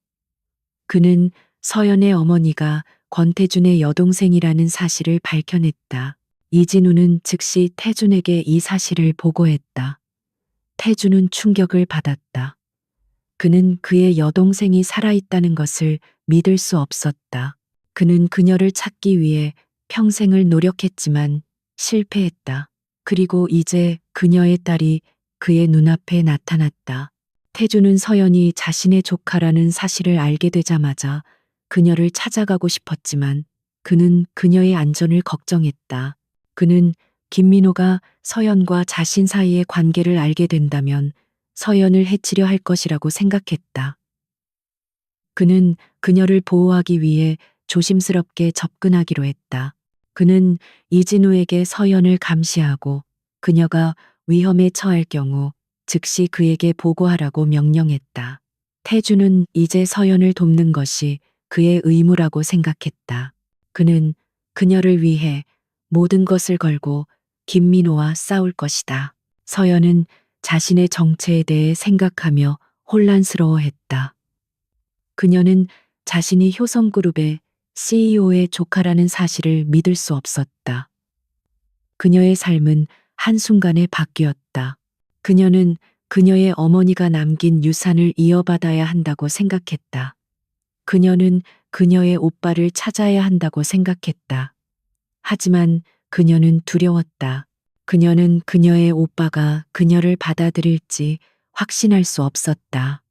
그는 서연의 어머니가 권태준의 여동생이라는 사실을 밝혀냈다. 이진우는 즉시 태준에게 이 사실을 보고했다. 태준은 충격을 받았다. 그는 그의 여동생이 살아있다는 것을 믿을 수 없었다. 그는 그녀를 찾기 위해 평생을 노력했지만 실패했다. 그리고 이제 그녀의 딸이 그의 눈앞에 나타났다. 태주는 서연이 자신의 조카라는 사실을 알게 되자마자 그녀를 찾아가고 싶었지만 그는 그녀의 안전을 걱정했다. 그는 김민호가 서연과 자신 사이의 관계를 알게 된다면 서연을 해치려 할 것이라고 생각했다. 그는 그녀를 보호하기 위해 조심스럽게 접근하기로 했다. 그는 이진우에게 서연을 감시하고 그녀가 위험에 처할 경우 즉시 그에게 보고하라고 명령했다. 태주는 이제 서연을 돕는 것이 그의 의무라고 생각했다. 그는 그녀를 위해 모든 것을 걸고 김민호와 싸울 것이다. 서연은 자신의 정체에 대해 생각하며 혼란스러워했다. 그녀는 자신이 효성그룹의 CEO의 조카라는 사실을 믿을 수 없었다. 그녀의 삶은 한순간에 바뀌었다. 그녀는 그녀의 어머니가 남긴 유산을 이어받아야 한다고 생각했다. 그녀는 그녀의 오빠를 찾아야 한다고 생각했다. 하지만 그녀는 두려웠다. 그녀는 그녀의 오빠가 그녀를 받아들일지 확신할 수 없었다.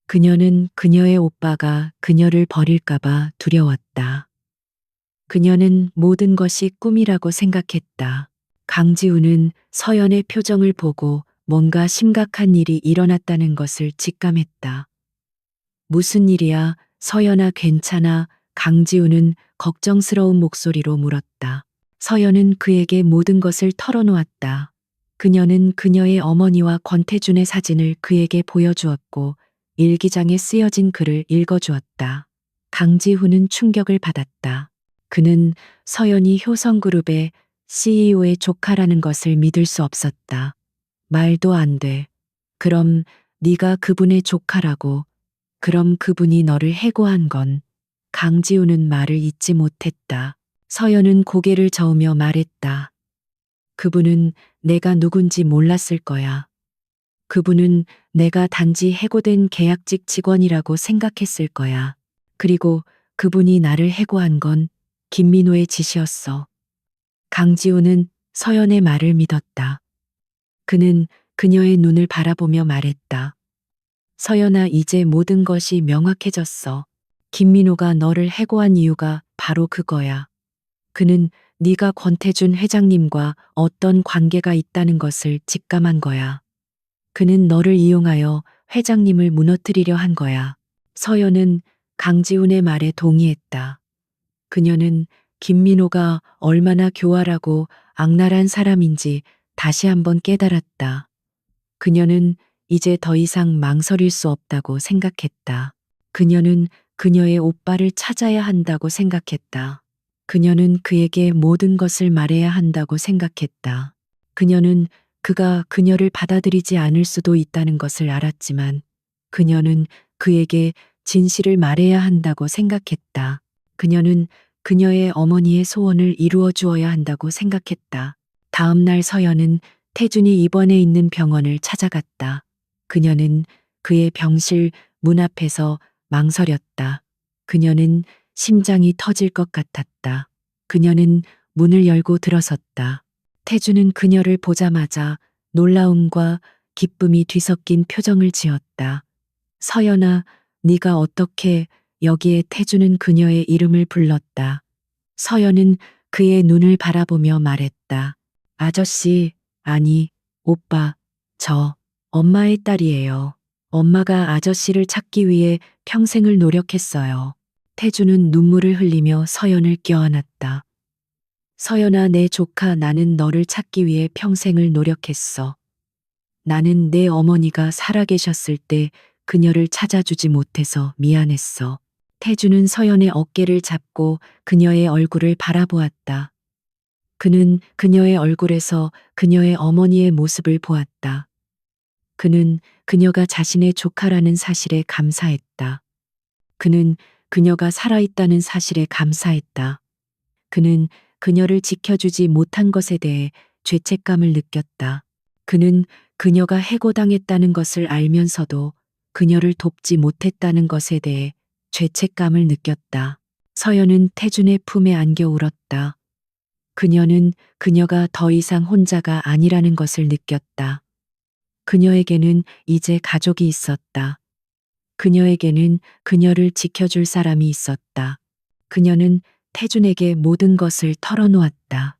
그녀는 그녀의 오빠가 그녀를 버릴까봐 두려웠다. 그녀는 모든 것이 꿈이라고 생각했다. 강지우는 서연의 표정을 보고 뭔가 심각한 일이 일어났다는 것을 직감했다. 무슨 일이야? 서연아, 괜찮아? 강지우는 걱정스러운 목소리로 물었다. 서연은 그에게 모든 것을 털어놓았다. 그녀는 그녀의 어머니와 권태준의 사진을 그에게 보여주었고 일기장에 쓰여진 글을 읽어주었다. 강지훈은 충격을 받았다. 그는 서연이 효성그룹의 CEO의 조카라는 것을 믿을 수 없었다. 말도 안 돼. 그럼 네가 그분의 조카라고. 그럼 그분이 너를 해고한 건. 강지우는 말을 잇지 못했다. 서연은 고개를 저으며 말했다. 그분은 내가 누군지 몰랐을 거야. 그분은 내가 단지 해고된 계약직 직원이라고 생각했을 거야. 그리고 그분이 나를 해고한 건 김민호의 짓이었어. 강지우는 서연의 말을 믿었다. 그는 그녀의 눈을 바라보며 말했다. 서연아, 이제 모든 것이 명확해졌어. 김민호가 너를 해고한 이유가 바로 그거야. 그는 네가 권태준 회장님과 어떤 관계가 있다는 것을 직감한 거야. 그는 너를 이용하여 회장님을 무너뜨리려 한 거야. 서연은 강지훈의 말에 동의했다. 그녀는 김민호가 얼마나 교활하고 악랄한 사람인지 다시 한번 깨달았다. 그녀는 이제 더 이상 망설일 수 없다고 생각했다. 그녀는 그녀의 오빠를 찾아야 한다고 생각했다. 그녀는 그에게 모든 것을 말해야 한다고 생각했다. 그녀는 그가 그녀를 받아들이지 않을 수도 있다는 것을 알았지만 그녀는 그에게 진실을 말해야 한다고 생각했다. 그녀는 그녀의 어머니의 소원을 이루어 주어야 한다고 생각했다. 다음 날 서연은 태준이 입원해 있는 병원을 찾아갔다. 그녀는 그의 병실 문 앞에서 망설였다. 그녀는 심장이 터질 것 같았다. 그녀는 문을 열고 들어섰다. 태준은 그녀를 보자마자 놀라움과 기쁨이 뒤섞인 표정을 지었다. 서연아, 네가 어떻게 여기에? 태준은 그녀의 이름을 불렀다. 서연은 그의 눈을 바라보며 말했다. 아저씨, 아니, 오빠, 저 엄마의 딸이에요. 엄마가 아저씨를 찾기 위해 평생을 노력했어요. 태준은 눈물을 흘리며 서연을 껴안았다. 서연아, 내 조카, 나는 너를 찾기 위해 평생을 노력했어. 나는 내 어머니가 살아계셨을 때 그녀를 찾아주지 못해서 미안했어. 태준은 서연의 어깨를 잡고 그녀의 얼굴을 바라보았다. 그는 그녀의 얼굴에서 그녀의 어머니의 모습을 보았다. 그는 그녀가 자신의 조카라는 사실에 감사했다. 그는 그녀가 살아있다는 사실에 감사했다. 그는 그녀를 지켜주지 못한 것에 대해 죄책감을 느꼈다. 그는 그녀가 해고당했다는 것을 알면서도 그녀를 돕지 못했다는 것에 대해 죄책감을 느꼈다. 서연은 태준의 품에 안겨 울었다. 그녀는 그녀가 더 이상 혼자가 아니라는 것을 느꼈다. 그녀에게는 이제 가족이 있었다. 그녀에게는 그녀를 지켜줄 사람이 있었다. 그녀는 태준에게 모든 것을 털어놓았다.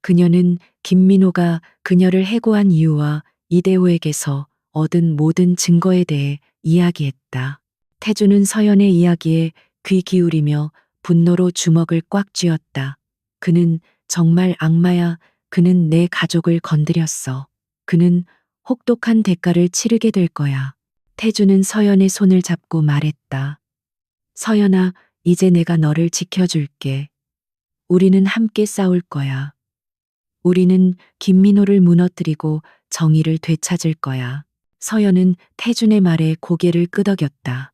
그녀는 김민호가 그녀를 해고한 이유와 이대호에게서 얻은 모든 증거에 대해 이야기했다. 태준은 서연의 이야기에 귀 기울이며 분노로 주먹을 꽉 쥐었다. 그는 정말 악마야. 그는 내 가족을 건드렸어. 그는 혹독한 대가를 치르게 될 거야. 태준은 서연의 손을 잡고 말했다. 서연아, 이제 내가 너를 지켜줄게. 우리는 함께 싸울 거야. 우리는 김민호를 무너뜨리고 정의를 되찾을 거야. 서연은 태준의 말에 고개를 끄덕였다.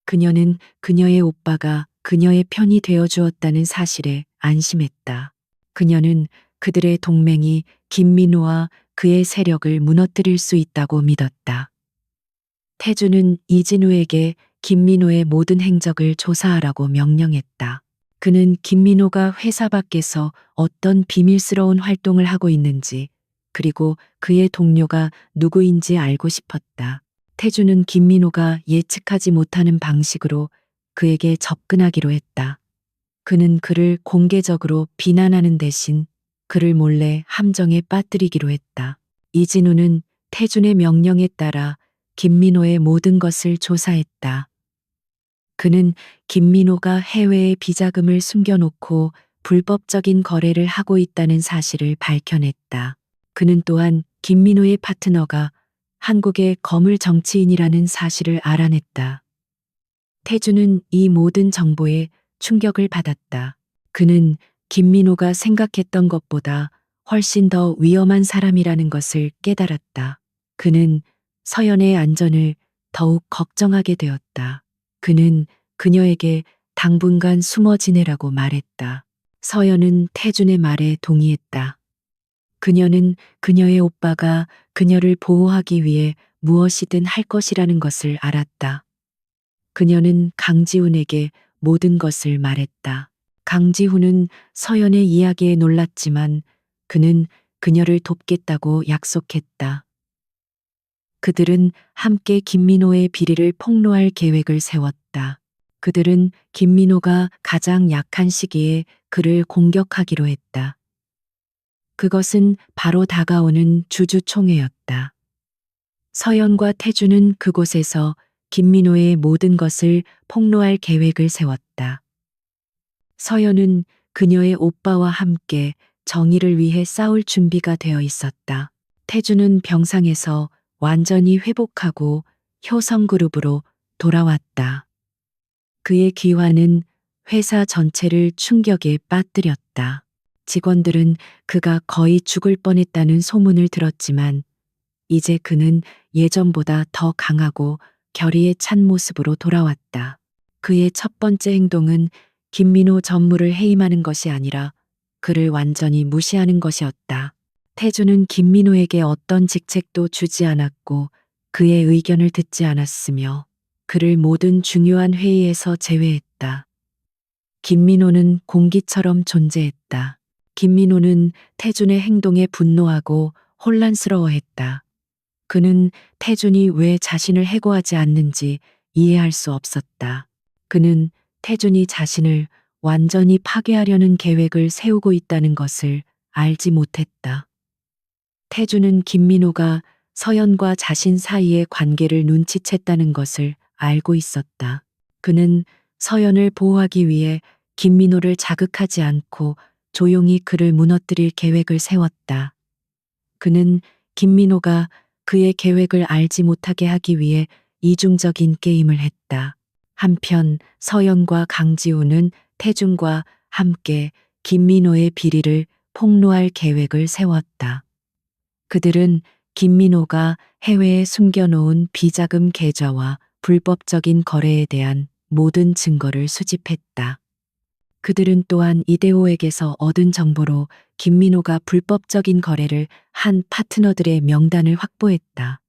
그녀는 그녀의 오빠가 그녀의 편이 되어 주었다는 사실에 안심했다. 그녀는 그들의 동맹이 김민호와 그의 세력을 무너뜨릴 수 있다고 믿었다. 태주는 이진우에게 김민호의 모든 행적을 조사하라고 명령했다. 그는 김민호가 회사 밖에서 어떤 비밀스러운 활동을 하고 있는지, 그리고 그의 동료가 누구인지 알고 싶었다. 태주는 김민호가 예측하지 못하는 방식으로 그에게 접근하기로 했다. 그는 그를 공개적으로 비난하는 대신 그를 몰래 함정에 빠뜨리기로 했다. 이진우는 태준의 명령에 따라 김민호의 모든 것을 조사했다. 그는 김민호가 해외에 비자금을 숨겨놓고 불법적인 거래를 하고 있다는 사실을 밝혀냈다. 그는 또한 김민호의 파트너가 한국의 거물 정치인이라는 사실을 알아냈다. 태주는 이 모든 정보에 충격을 받았다. 그는 김민호가 생각했던 것보다 훨씬 더 위험한 사람이라는 것을 깨달았다. 그는 서연의 안전을 더욱 걱정하게 되었다. 그는 그녀에게 당분간 숨어 지내라고 말했다. 서연은 태준의 말에 동의했다. 그녀는 그녀의 오빠가 그녀를 보호하기 위해 무엇이든 할 것이라는 것을 알았다. 그녀는 강지훈에게 모든 것을 말했다. 강지훈은 서연의 이야기에 놀랐지만 그는 그녀를 돕겠다고 약속했다. 그들은 함께 김민호의 비리를 폭로할 계획을 세웠다. 그들은 김민호가 가장 약한 시기에 그를 공격하기로 했다. 그것은 바로 다가오는 주주총회였다. 서연과 태주는 그곳에서 김민호의 모든 것을 폭로할 계획을 세웠다. 서연은 그녀의 오빠와 함께 정의를 위해 싸울 준비가 되어 있었다. 태주는 병상에서 완전히 회복하고 효성그룹으로 돌아왔다. 그의 귀환은 회사 전체를 충격에 빠뜨렸다. 직원들은 그가 거의 죽을 뻔했다는 소문을 들었지만 이제 그는 예전보다 더 강하고 결의에 찬 모습으로 돌아왔다. 그의 첫 번째 행동은 김민호 전무를 해임하는 것이 아니라 그를 완전히 무시하는 것이었다. 태주는 김민호에게 어떤 직책도 주지 않았고 그의 의견을 듣지 않았으며 그를 모든 중요한 회의에서 제외했다. 김민호는 공기처럼 존재했다. 김민호는 태준의 행동에 분노하고 혼란스러워했다. 그는 태준이 왜 자신을 해고하지 않는지 이해할 수 없었다. 그는 태준이 자신을 완전히 파괴하려는 계획을 세우고 있다는 것을 알지 못했다. 태준은 김민호가 서연과 자신 사이의 관계를 눈치챘다는 것을 알고 있었다. 그는 서연을 보호하기 위해 김민호를 자극하지 않고 조용히 그를 무너뜨릴 계획을 세웠다. 그는 김민호가 그의 계획을 알지 못하게 하기 위해 이중적인 게임을 했다. 한편 서연과 강지우는 태준과 함께 김민호의 비리를 폭로할 계획을 세웠다. 그들은 김민호가 해외에 숨겨놓은 비자금 계좌와 불법적인 거래에 대한 모든 증거를 수집했다. 그들은 또한 이대호에게서 얻은 정보로 김민호가 불법적인 거래를 한 파트너들의 명단을 확보했다.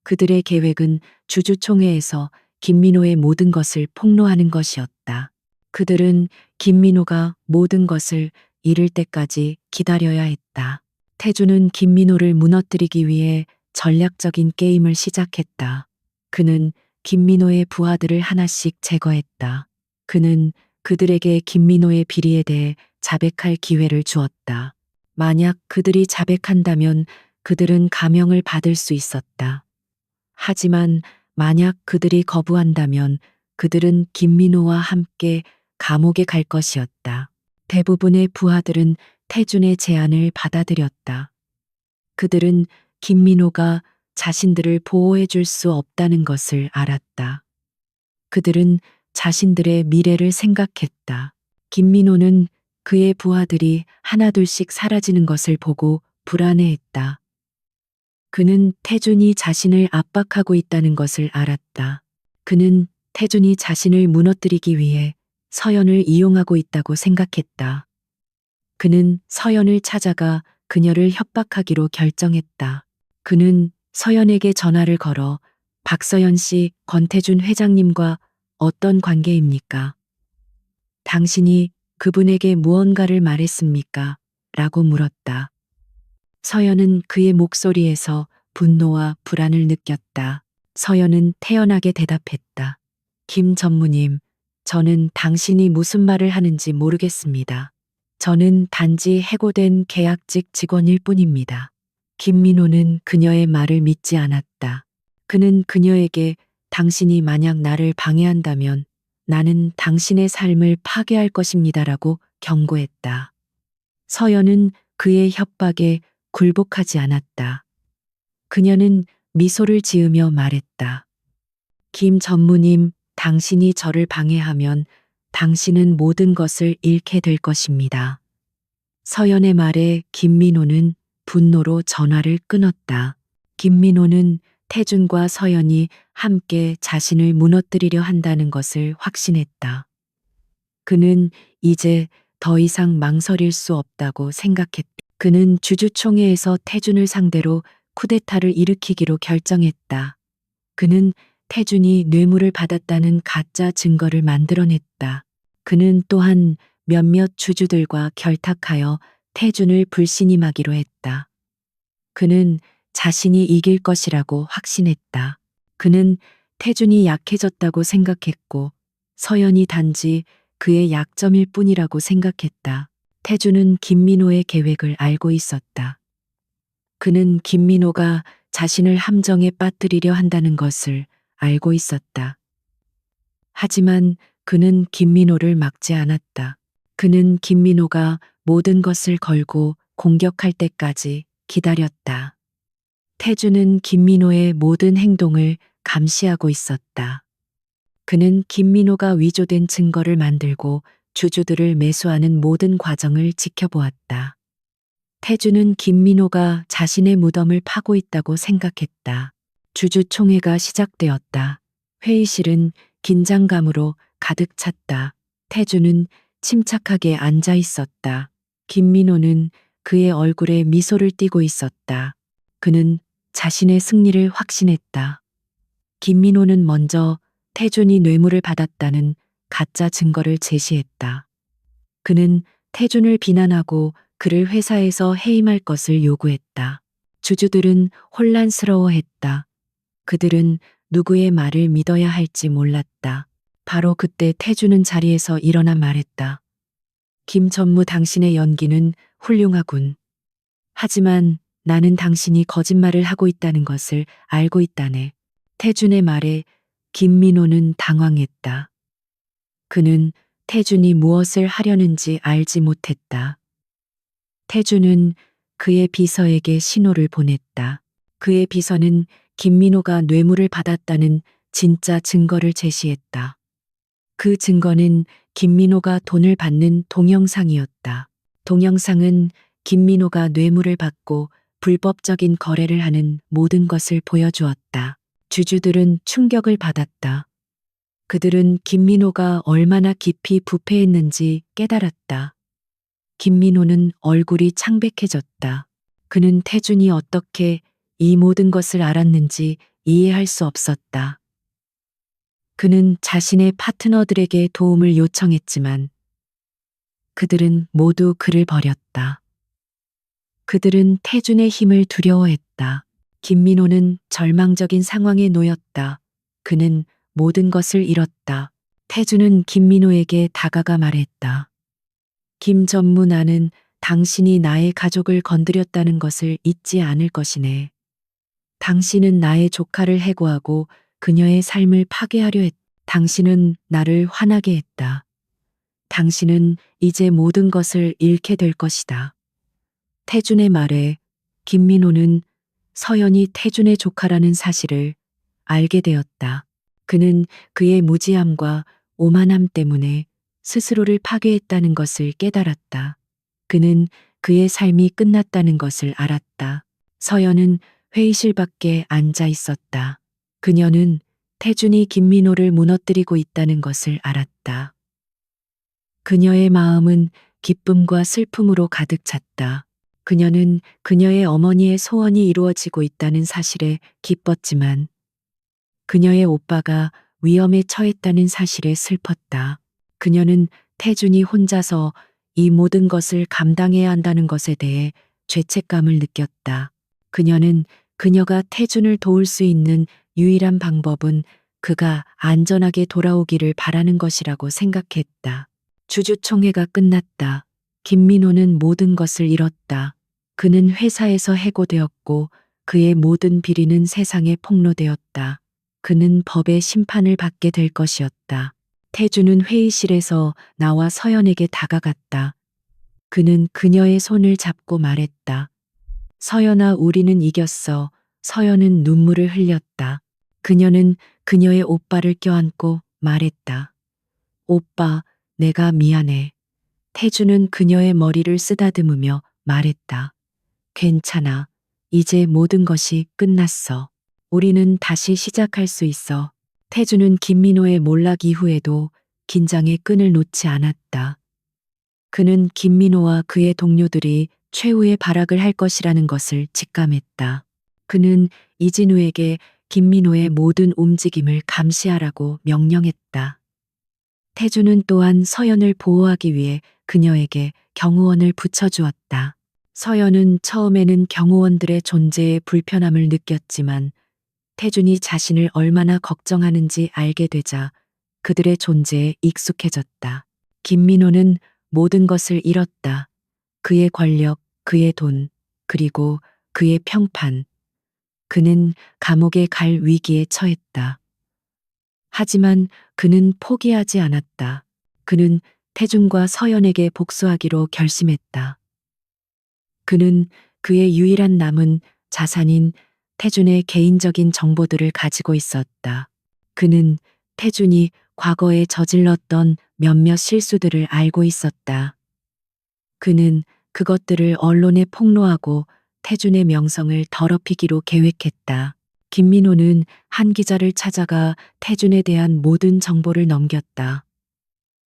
그들의 계획은 주주총회에서 김민호의 모든 것을 폭로하는 것이었다. 그들은 김민호가 모든 것을 잃을 때까지 기다려야 했다. 태주는 김민호를 무너뜨리기 위해 전략적인 게임을 시작했다. 그는 김민호의 부하들을 하나씩 제거했다. 그는 그들에게 김민호의 비리에 대해 자백할 기회를 주었다. 만약 그들이 자백한다면 그들은 감형을 받을 수 있었다. 하지만 만약 그들이 거부한다면 그들은 김민호와 함께 감옥에 갈 것이었다. 대부분의 부하들은 태준의 제안을 받아들였다. 그들은 김민호가 자신들을 보호해 줄 수 없다는 것을 알았다. 그들은 자신들의 미래를 생각했다. 김민호는 그의 부하들이 하나둘씩 사라지는 것을 보고 불안해했다. 그는 태준이 자신을 압박하고 있다는 것을 알았다. 그는 태준이 자신을 무너뜨리기 위해 서연을 이용하고 있다고 생각했다. 그는 서연을 찾아가 그녀를 협박하기로 결정했다. 그는 서연에게 전화를 걸어 박서연 씨, 권태준 회장님과 어떤 관계입니까? 당신이 그분에게 무언가를 말했습니까? 라고 물었다. 서연은 그의 목소리에서 분노와 불안을 느꼈다. 서연은 태연하게 대답했다. 김 전무님, 저는 당신이 무슨 말을 하는지 모르겠습니다. 저는 단지 해고된 계약직 직원일 뿐입니다. 김민호는 그녀의 말을 믿지 않았다. 그는 그녀에게 당신이 만약 나를 방해한다면 나는 당신의 삶을 파괴할 것입니다라고 경고했다. 서연은 그의 협박에 굴복하지 않았다. 그녀는 미소를 지으며 말했다. 김 전무님, 당신이 저를 방해하면 당신은 모든 것을 잃게 될 것입니다. 서연의 말에 김민호는 분노로 전화를 끊었다. 김민호는 태준과 서연이 함께 자신을 무너뜨리려 한다는 것을 확신했다. 그는 이제 더 이상 망설일 수 없다고 생각했다. 그는 주주총회에서 태준을 상대로 쿠데타를 일으키기로 결정했다. 그는 태준이 뇌물을 받았다는 가짜 증거를 만들어냈다. 그는 또한 몇몇 주주들과 결탁하여 태준을 불신임하기로 했다. 그는 자신이 이길 것이라고 확신했다. 그는 태준이 약해졌다고 생각했고 서연이 단지 그의 약점일 뿐이라고 생각했다. 태준은 김민호의 계획을 알고 있었다. 그는 김민호가 자신을 함정에 빠뜨리려 한다는 것을 알고 있었다. 하지만 그는 김민호를 막지 않았다. 그는 김민호가 모든 것을 걸고 공격할 때까지 기다렸다. 태준은 김민호의 모든 행동을 감시하고 있었다. 그는 김민호가 위조된 증거를 만들고 주주들을 매수하는 모든 과정을 지켜보았다. 태준은 김민호가 자신의 무덤을 파고 있다고 생각했다. 주주총회가 시작되었다. 회의실은 긴장감으로 가득 찼다. 태준은 침착하게 앉아 있었다. 김민호는 그의 얼굴에 미소를 띠고 있었다. 그는 자신의 승리를 확신했다. 김민호는 먼저 태준이 뇌물을 받았다는 가짜 증거를 제시했다. 그는 태준을 비난하고 그를 회사에서 해임할 것을 요구했다. 주주들은 혼란스러워했다. 그들은 누구의 말을 믿어야 할지 몰랐다. 바로 그때 태준은 자리에서 일어나 말했다. 김 전무, 당신의 연기는 훌륭하군. 하지만 나는 당신이 거짓말을 하고 있다는 것을 알고 있다네. 태준의 말에 김민호는 당황했다. 그는 태준이 무엇을 하려는지 알지 못했다. 태준은 그의 비서에게 신호를 보냈다. 그의 비서는 김민호가 뇌물을 받았다는 진짜 증거를 제시했다. 그 증거는 김민호가 돈을 받는 동영상이었다. 동영상은 김민호가 뇌물을 받고 불법적인 거래를 하는 모든 것을 보여주었다. 주주들은 충격을 받았다. 그들은 김민호가 얼마나 깊이 부패했는지 깨달았다. 김민호는 얼굴이 창백해졌다. 그는 태준이 어떻게 이 모든 것을 알았는지 이해할 수 없었다. 그는 자신의 파트너들에게 도움을 요청했지만 그들은 모두 그를 버렸다. 그들은 태준의 힘을 두려워했다. 김민호는 절망적인 상황에 놓였다. 그는 모든 것을 잃었다. 태준은 김민호에게 다가가 말했다. 김 전무, 나는 당신이 나의 가족을 건드렸다는 것을 잊지 않을 것이네. 당신은 나의 조카를 해고하고 그녀의 삶을 파괴하려 했다. 당신은 나를 화나게 했다. 당신은 이제 모든 것을 잃게 될 것이다. 태준의 말에 김민호는 서연이 태준의 조카라는 사실을 알게 되었다. 그는 그의 무지함과 오만함 때문에 스스로를 파괴했다는 것을 깨달았다. 그는 그의 삶이 끝났다는 것을 알았다. 서연은 회의실 밖에 앉아 있었다. 그녀는 태준이 김민호를 무너뜨리고 있다는 것을 알았다. 그녀의 마음은 기쁨과 슬픔으로 가득 찼다. 그녀는 그녀의 어머니의 소원이 이루어지고 있다는 사실에 기뻤지만 그녀의 오빠가 위험에 처했다는 사실에 슬펐다. 그녀는 태준이 혼자서 이 모든 것을 감당해야 한다는 것에 대해 죄책감을 느꼈다. 그녀는 그녀가 태준을 도울 수 있는 유일한 방법은 그가 안전하게 돌아오기를 바라는 것이라고 생각했다. 주주총회가 끝났다. 김민호는 모든 것을 잃었다. 그는 회사에서 해고되었고 그의 모든 비리는 세상에 폭로되었다. 그는 법의 심판을 받게 될 것이었다. 태주는 회의실에서 나와 서연에게 다가갔다. 그는 그녀의 손을 잡고 말했다. 서연아, 우리는 이겼어. 서연은 눈물을 흘렸다. 그녀는 그녀의 오빠를 껴안고 말했다. 오빠, 내가 미안해. 태주는 그녀의 머리를 쓰다듬으며 말했다. 괜찮아. 이제 모든 것이 끝났어. 우리는 다시 시작할 수 있어. 태주는 김민호의 몰락 이후에도 긴장의 끈을 놓지 않았다. 그는 김민호와 그의 동료들이 최후의 발악을 할 것이라는 것을 직감했다. 그는 이진우에게 김민호의 모든 움직임을 감시하라고 명령했다. 태주는 또한 서연을 보호하기 위해 그녀에게 경호원을 붙여주었다. 서연은 처음에는 경호원들의 존재에 불편함을 느꼈지만 태준이 자신을 얼마나 걱정하는지 알게 되자 그들의 존재에 익숙해졌다. 김민호는 모든 것을 잃었다. 그의 권력, 그의 돈, 그리고 그의 평판. 그는 감옥에 갈 위기에 처했다. 하지만 그는 포기하지 않았다. 그는 태준과 서연에게 복수하기로 결심했다. 그는 그의 유일한 남은 자산인 태준의 개인적인 정보들을 가지고 있었다. 그는 태준이 과거에 저질렀던 몇몇 실수들을 알고 있었다. 그는 그것들을 언론에 폭로하고 태준의 명성을 더럽히기로 계획했다. 김민호는 한 기자를 찾아가 태준에 대한 모든 정보를 넘겼다.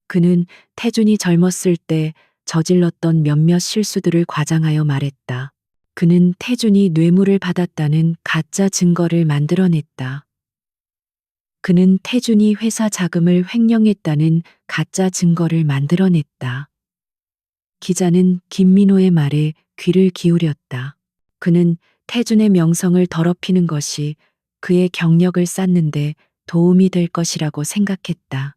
그는 태준이 젊었을 때 저질렀던 몇몇 실수들을 과장하여 말했다. 그는 태준이 뇌물을 받았다는 가짜 증거를 만들어냈다. 그는 태준이 회사 자금을 횡령했다는 가짜 증거를 만들어냈다. 기자는 김민호의 말에 귀를 기울였다. 그는 태준의 명성을 더럽히는 것이 그의 경력을 쌓는데 도움이 될 것이라고 생각했다.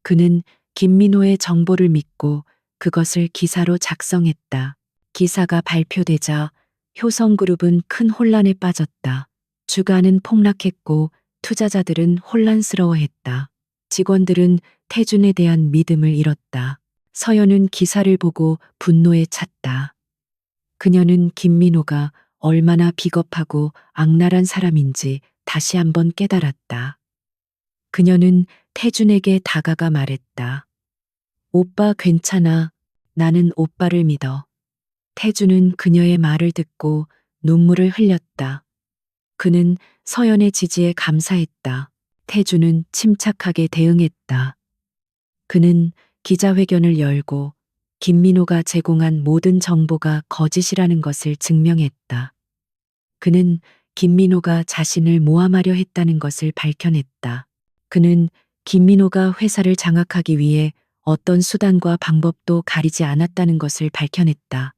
그는 김민호의 정보를 믿고 그것을 기사로 작성했다. 기사가 발표되자 효성그룹은 큰 혼란에 빠졌다. 주가는 폭락했고 투자자들은 혼란스러워했다. 직원들은 태준에 대한 믿음을 잃었다. 서연은 기사를 보고 분노에 찼다. 그녀는 김민호가 얼마나 비겁하고 악랄한 사람인지 다시 한번 깨달았다. 그녀는 태준에게 다가가 말했다. 오빠 괜찮아. 나는 오빠를 믿어. 태준은 그녀의 말을 듣고 눈물을 흘렸다. 그는 서연의 지지에 감사했다. 태준은 침착하게 대응했다. 그는 기자회견을 열고 김민호가 제공한 모든 정보가 거짓이라는 것을 증명했다. 그는 김민호가 자신을 모함하려 했다는 것을 밝혀냈다. 그는 김민호가 회사를 장악하기 위해 어떤 수단과 방법도 가리지 않았다는 것을 밝혀냈다.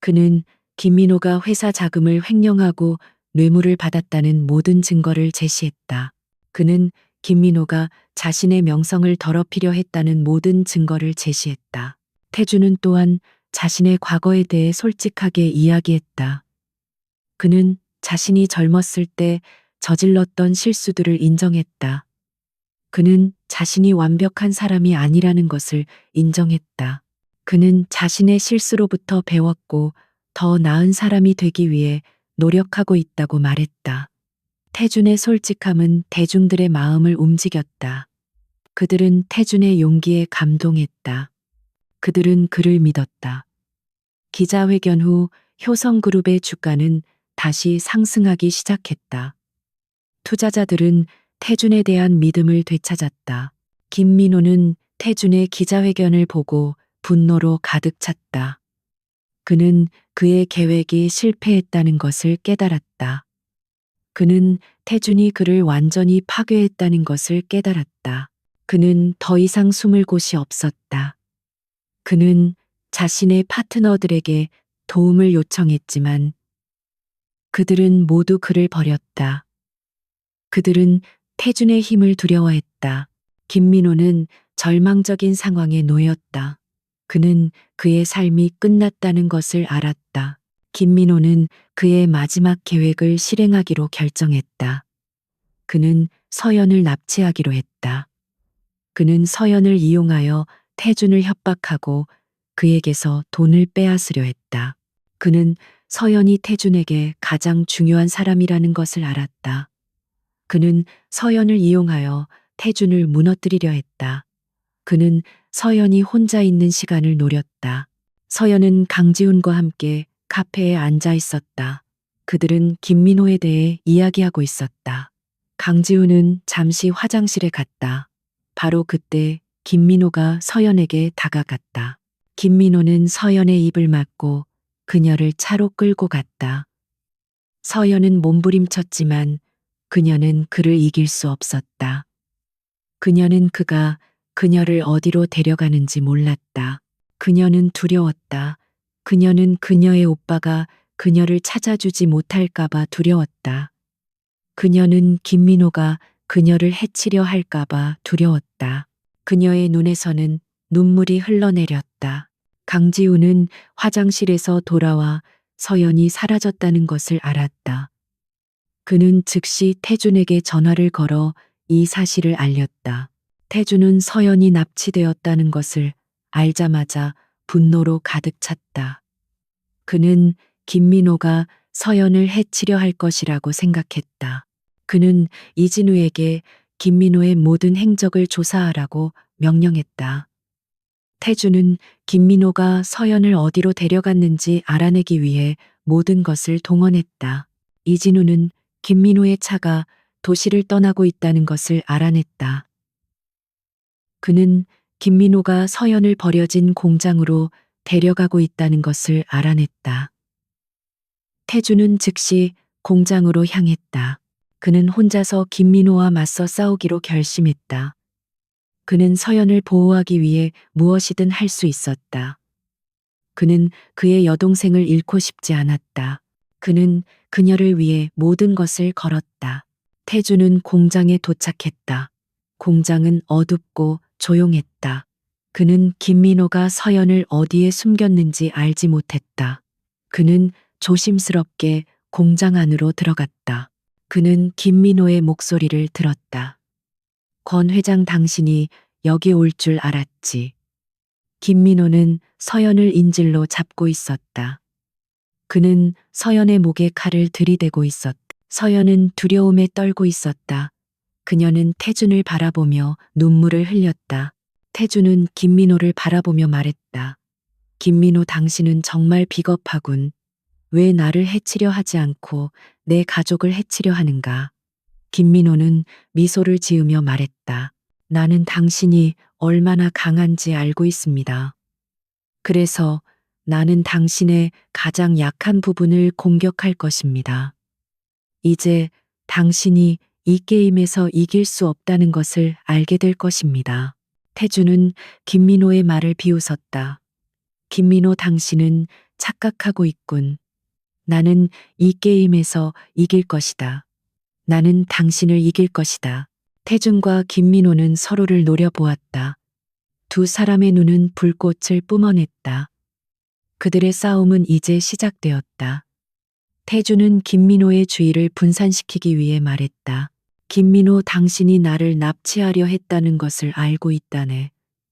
그는 김민호가 회사 자금을 횡령하고 뇌물을 받았다는 모든 증거를 제시했다. 그는 김민호가 자신의 명성을 더럽히려 했다는 모든 증거를 제시했다. 태주는 또한 자신의 과거에 대해 솔직하게 이야기했다. 그는 자신이 젊었을 때 저질렀던 실수들을 인정했다. 그는 자신이 완벽한 사람이 아니라는 것을 인정했다. 그는 자신의 실수로부터 배웠고 더 나은 사람이 되기 위해 노력하고 있다고 말했다. 태준의 솔직함은 대중들의 마음을 움직였다. 그들은 태준의 용기에 감동했다. 그들은 그를 믿었다. 기자회견 후 효성그룹의 주가는 다시 상승하기 시작했다. 투자자들은 태준에 대한 믿음을 되찾았다. 김민호는 태준의 기자회견을 보고 분노로 가득 찼다. 그는 그의 계획이 실패했다는 것을 깨달았다. 그는 태준이 그를 완전히 파괴했다는 것을 깨달았다. 그는 더 이상 숨을 곳이 없었다. 그는 자신의 파트너들에게 도움을 요청했지만 그들은 모두 그를 버렸다. 그들은 태준의 힘을 두려워했다. 김민호는 절망적인 상황에 놓였다. 그는 그의 삶이 끝났다는 것을 알았다. 김민호는 그의 마지막 계획을 실행하기로 결정했다. 그는 서연을 납치하기로 했다. 그는 서연을 이용하여 태준을 협박하고 그에게서 돈을 빼앗으려 했다. 그는 서연이 태준에게 가장 중요한 사람이라는 것을 알았다. 그는 서연을 이용하여 태준을 무너뜨리려 했다. 그는 서연이 혼자 있는 시간을 노렸다. 서연은 강지훈과 함께 카페에 앉아 있었다. 그들은 김민호에 대해 이야기하고 있었다. 강지훈은 잠시 화장실에 갔다. 바로 그때 김민호가 서연에게 다가갔다. 김민호는 서연의 입을 막고 그녀를 차로 끌고 갔다. 서연은 몸부림쳤지만 그녀는 그를 이길 수 없었다. 그녀는 그가 그녀를 어디로 데려가는지 몰랐다. 그녀는 두려웠다. 그녀는 그녀의 오빠가 그녀를 찾아주지 못할까봐 두려웠다. 그녀는 김민호가 그녀를 해치려 할까봐 두려웠다. 그녀의 눈에서는 눈물이 흘러내렸다. 강지우는 화장실에서 돌아와 서연이 사라졌다는 것을 알았다. 그는 즉시 태준에게 전화를 걸어 이 사실을 알렸다. 태준은 서연이 납치되었다는 것을 알자마자 분노로 가득 찼다. 그는 김민호가 서연을 해치려 할 것이라고 생각했다. 그는 이진우에게 김민호의 모든 행적을 조사하라고 명령했다. 태준은 김민호가 서연을 어디로 데려갔는지 알아내기 위해 모든 것을 동원했다. 이진우는 김민호의 차가 도시를 떠나고 있다는 것을 알아냈다. 그는 김민호가 서연을 버려진 공장으로 데려가고 있다는 것을 알아냈다. 태준은 즉시 공장으로 향했다. 그는 혼자서 김민호와 맞서 싸우기로 결심했다. 그는 서연을 보호하기 위해 무엇이든 할 수 있었다. 그는 그의 여동생을 잃고 싶지 않았다. 그는 그녀를 위해 모든 것을 걸었다. 태준은 공장에 도착했다. 공장은 어둡고 조용했다. 그는 김민호가 서연을 어디에 숨겼는지 알지 못했다. 그는 조심스럽게 공장 안으로 들어갔다. 그는 김민호의 목소리를 들었다. 권 회장 당신이 여기 올 줄 알았지. 김민호는 서연을 인질로 잡고 있었다. 그는 서연의 목에 칼을 들이대고 있었다. 서연은 두려움에 떨고 있었다. 그녀는 태준을 바라보며 눈물을 흘렸다. 태준은 김민호를 바라보며 말했다. 김민호 당신은 정말 비겁하군. 왜 나를 해치려 하지 않고 내 가족을 해치려 하는가? 김민호는 미소를 지으며 말했다. 나는 당신이 얼마나 강한지 알고 있습니다. 그래서 나는 당신의 가장 약한 부분을 공격할 것입니다. 이제 당신이 이 게임에서 이길 수 없다는 것을 알게 될 것입니다. 태준은 김민호의 말을 비웃었다. 김민호 당신은 착각하고 있군. 나는 이 게임에서 이길 것이다. 나는 당신을 이길 것이다. 태준과 김민호는 서로를 노려보았다. 두 사람의 눈은 불꽃을 뿜어냈다. 그들의 싸움은 이제 시작되었다. 태준은 김민호의 주의를 분산시키기 위해 말했다. 김민호 당신이 나를 납치하려 했다는 것을 알고 있다네.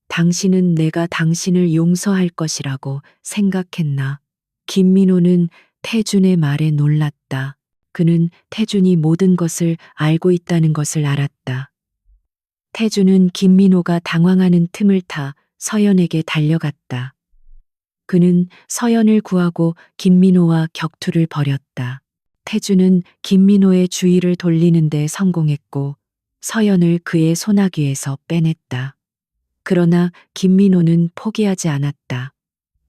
당신은 내가 당신을 용서할 것이라고 생각했나? 김민호는 태준의 말에 놀랐다. 그는 태준이 모든 것을 알고 있다는 것을 알았다. 태준은 김민호가 당황하는 틈을 타 서연에게 달려갔다. 그는 서연을 구하고 김민호와 격투를 벌였다. 태주는 김민호의 주의를 돌리는 데 성공했고 서연을 그의 소나귀에서 빼냈다. 그러나 김민호는 포기하지 않았다.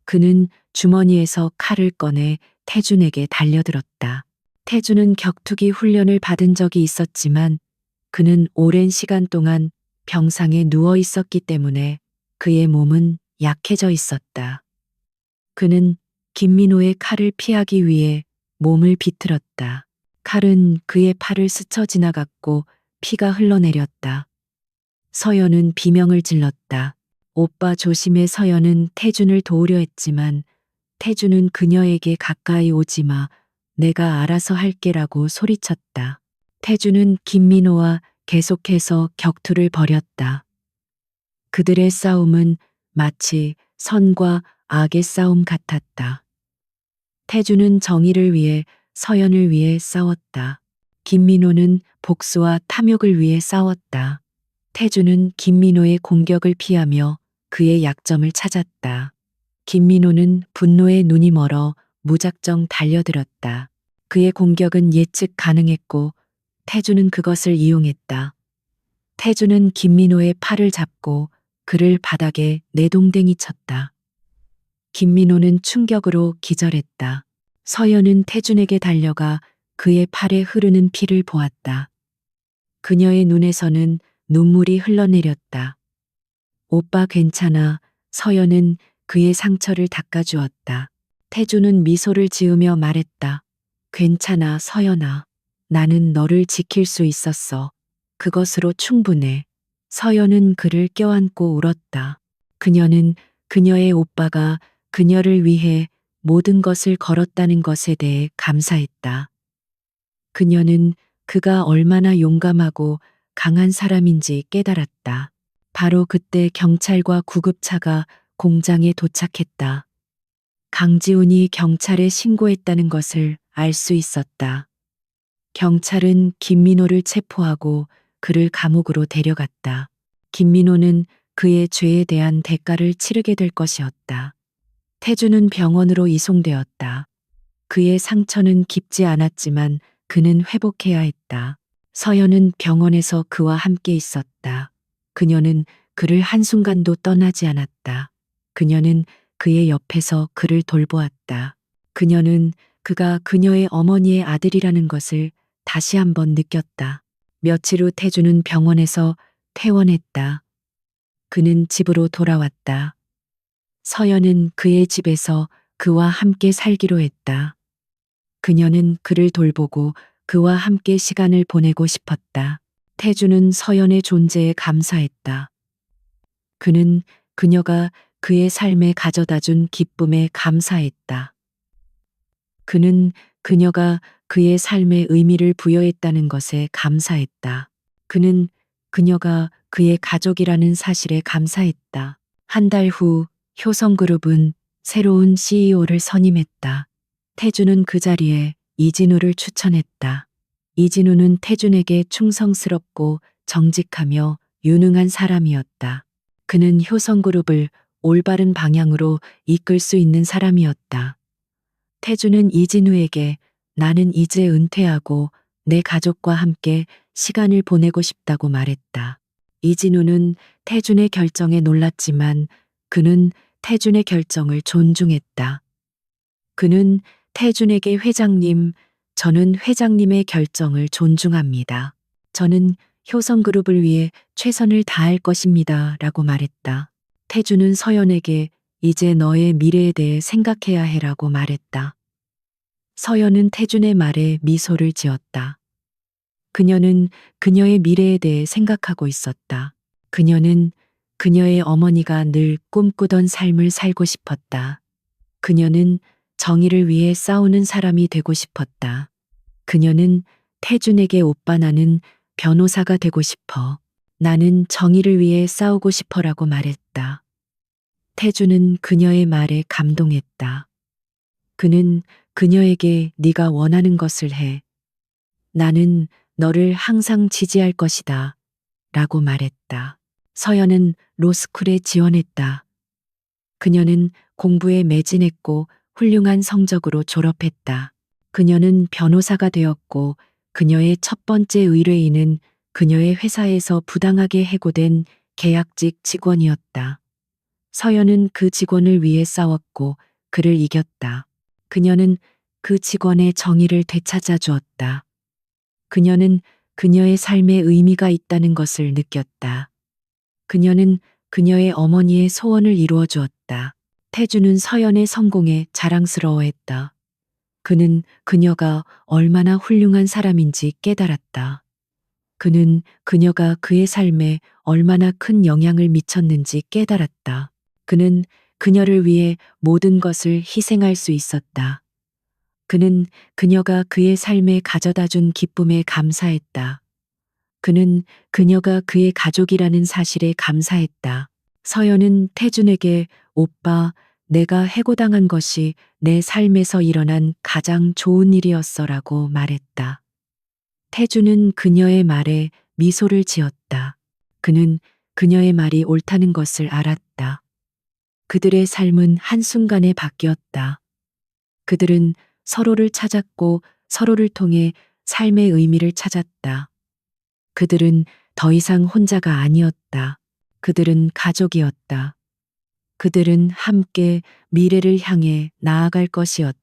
그는 주머니에서 칼을 꺼내 태준에게 달려들었다. 태준은 격투기 훈련을 받은 적이 있었지만 그는 오랜 시간 동안 병상에 누워 있었기 때문에 그의 몸은 약해져 있었다. 그는 김민호의 칼을 피하기 위해 몸을 비틀었다. 칼은 그의 팔을 스쳐 지나갔고 피가 흘러내렸다. 서연은 비명을 질렀다. 오빠 조심해. 서연은 태준을 도우려 했지만 태준은 그녀에게 가까이 오지 마. 내가 알아서 할게라고 소리쳤다. 태준은 김민호와 계속해서 격투를 벌였다. 그들의 싸움은 마치 선과 악의 싸움 같았다. 태준은 정의를 위해 서연을 위해 싸웠다. 김민호는 복수와 탐욕을 위해 싸웠다. 태준은 김민호의 공격을 피하며 그의 약점을 찾았다. 김민호는 분노에 눈이 멀어 무작정 달려들었다. 그의 공격은 예측 가능했고 태준은 그것을 이용했다. 태준은 김민호의 팔을 잡고 그를 바닥에 내동댕이 쳤다. 김민호는 충격으로 기절했다. 서연은 태준에게 달려가 그의 팔에 흐르는 피를 보았다. 그녀의 눈에서는 눈물이 흘러내렸다. 오빠 괜찮아. 서연은 그의 상처를 닦아주었다. 태준은 미소를 지으며 말했다. 괜찮아, 서연아. 나는 너를 지킬 수 있었어. 그것으로 충분해. 서연은 그를 껴안고 울었다. 그녀는 그녀의 오빠가 그녀를 위해 모든 것을 걸었다는 것에 대해 감사했다. 그녀는 그가 얼마나 용감하고 강한 사람인지 깨달았다. 바로 그때 경찰과 구급차가 공장에 도착했다. 강지훈이 경찰에 신고했다는 것을 알 수 있었다. 경찰은 김민호를 체포하고 그를 감옥으로 데려갔다. 김민호는 그의 죄에 대한 대가를 치르게 될 것이었다. 태주는 병원으로 이송되었다. 그의 상처는 깊지 않았지만 그는 회복해야 했다. 서연은 병원에서 그와 함께 있었다. 그녀는 그를 한순간도 떠나지 않았다. 그녀는 그의 옆에서 그를 돌보았다. 그녀는 그가 그녀의 어머니의 아들이라는 것을 다시 한번 느꼈다. 며칠 후 태주는 병원에서 퇴원했다. 그는 집으로 돌아왔다. 서연은 그의 집에서 그와 함께 살기로 했다. 그녀는 그를 돌보고 그와 함께 시간을 보내고 싶었다. 태주는 서연의 존재에 감사했다. 그는 그녀가 그의 삶에 가져다 준 기쁨에 감사했다. 그는 그녀가 그의 삶에 의미를 부여했다는 것에 감사했다. 그는 그녀가 그의 가족이라는 사실에 감사했다. 한 달 후 효성그룹은 새로운 CEO를 선임했다. 태주는 그 자리에 이진우를 추천했다. 이진우는 태준에게 충성스럽고 정직하며 유능한 사람이었다. 그는 효성그룹을 올바른 방향으로 이끌 수 있는 사람이었다. 태주는 이진우에게 나는 이제 은퇴하고 내 가족과 함께 시간을 보내고 싶다고 말했다. 이진우는 태준의 결정에 놀랐지만 그는 태준의 결정을 존중했다. 그는 태준에게 회장님, 저는 회장님의 결정을 존중합니다. 저는 효성그룹을 위해 최선을 다할 것입니다. 라고 말했다. 태준은 서연에게 이제 너의 미래에 대해 생각해야 해라고 말했다. 서연은 태준의 말에 미소를 지었다. 그녀는 그녀의 미래에 대해 생각하고 있었다. 그녀는 그녀의 어머니가 늘 꿈꾸던 삶을 살고 싶었다. 그녀는 정의를 위해 싸우는 사람이 되고 싶었다. 그녀는 태준에게 오빠 나는 변호사가 되고 싶어. 나는 정의를 위해 싸우고 싶어라고 말했다. 태준은 그녀의 말에 감동했다. 그는 그녀에게 네가 원하는 것을 해. 나는 너를 항상 지지할 것이다. 라고 말했다. 서연은 로스쿨에 지원했다. 그녀는 공부에 매진했고 훌륭한 성적으로 졸업했다. 그녀는 변호사가 되었고 그녀의 첫 번째 의뢰인은 그녀의 회사에서 부당하게 해고된 계약직 직원이었다. 서연은 그 직원을 위해 싸웠고 그를 이겼다. 그녀는 그 직원의 정의를 되찾아 주었다. 그녀는 그녀의 삶에 의미가 있다는 것을 느꼈다. 그녀는 그녀의 어머니의 소원을 이루어 주었다. 태주는 서연의 성공에 자랑스러워했다. 그는 그녀가 얼마나 훌륭한 사람인지 깨달았다. 그는 그녀가 그의 삶에 얼마나 큰 영향을 미쳤는지 깨달았다. 그는 그녀를 위해 모든 것을 희생할 수 있었다. 그는 그녀가 그의 삶에 가져다 준 기쁨에 감사했다. 그는 그녀가 그의 가족이라는 사실에 감사했다. 서연은 태준에게 오빠, 내가 해고당한 것이 내 삶에서 일어난 가장 좋은 일이었어 라고 말했다. 태준은 그녀의 말에 미소를 지었다. 그는 그녀의 말이 옳다는 것을 알았다. 그들의 삶은 한순간에 바뀌었다. 그들은 서로를 찾았고 서로를 통해 삶의 의미를 찾았다. 그들은 더 이상 혼자가 아니었다. 그들은 가족이었다. 그들은 함께 미래를 향해 나아갈 것이었다.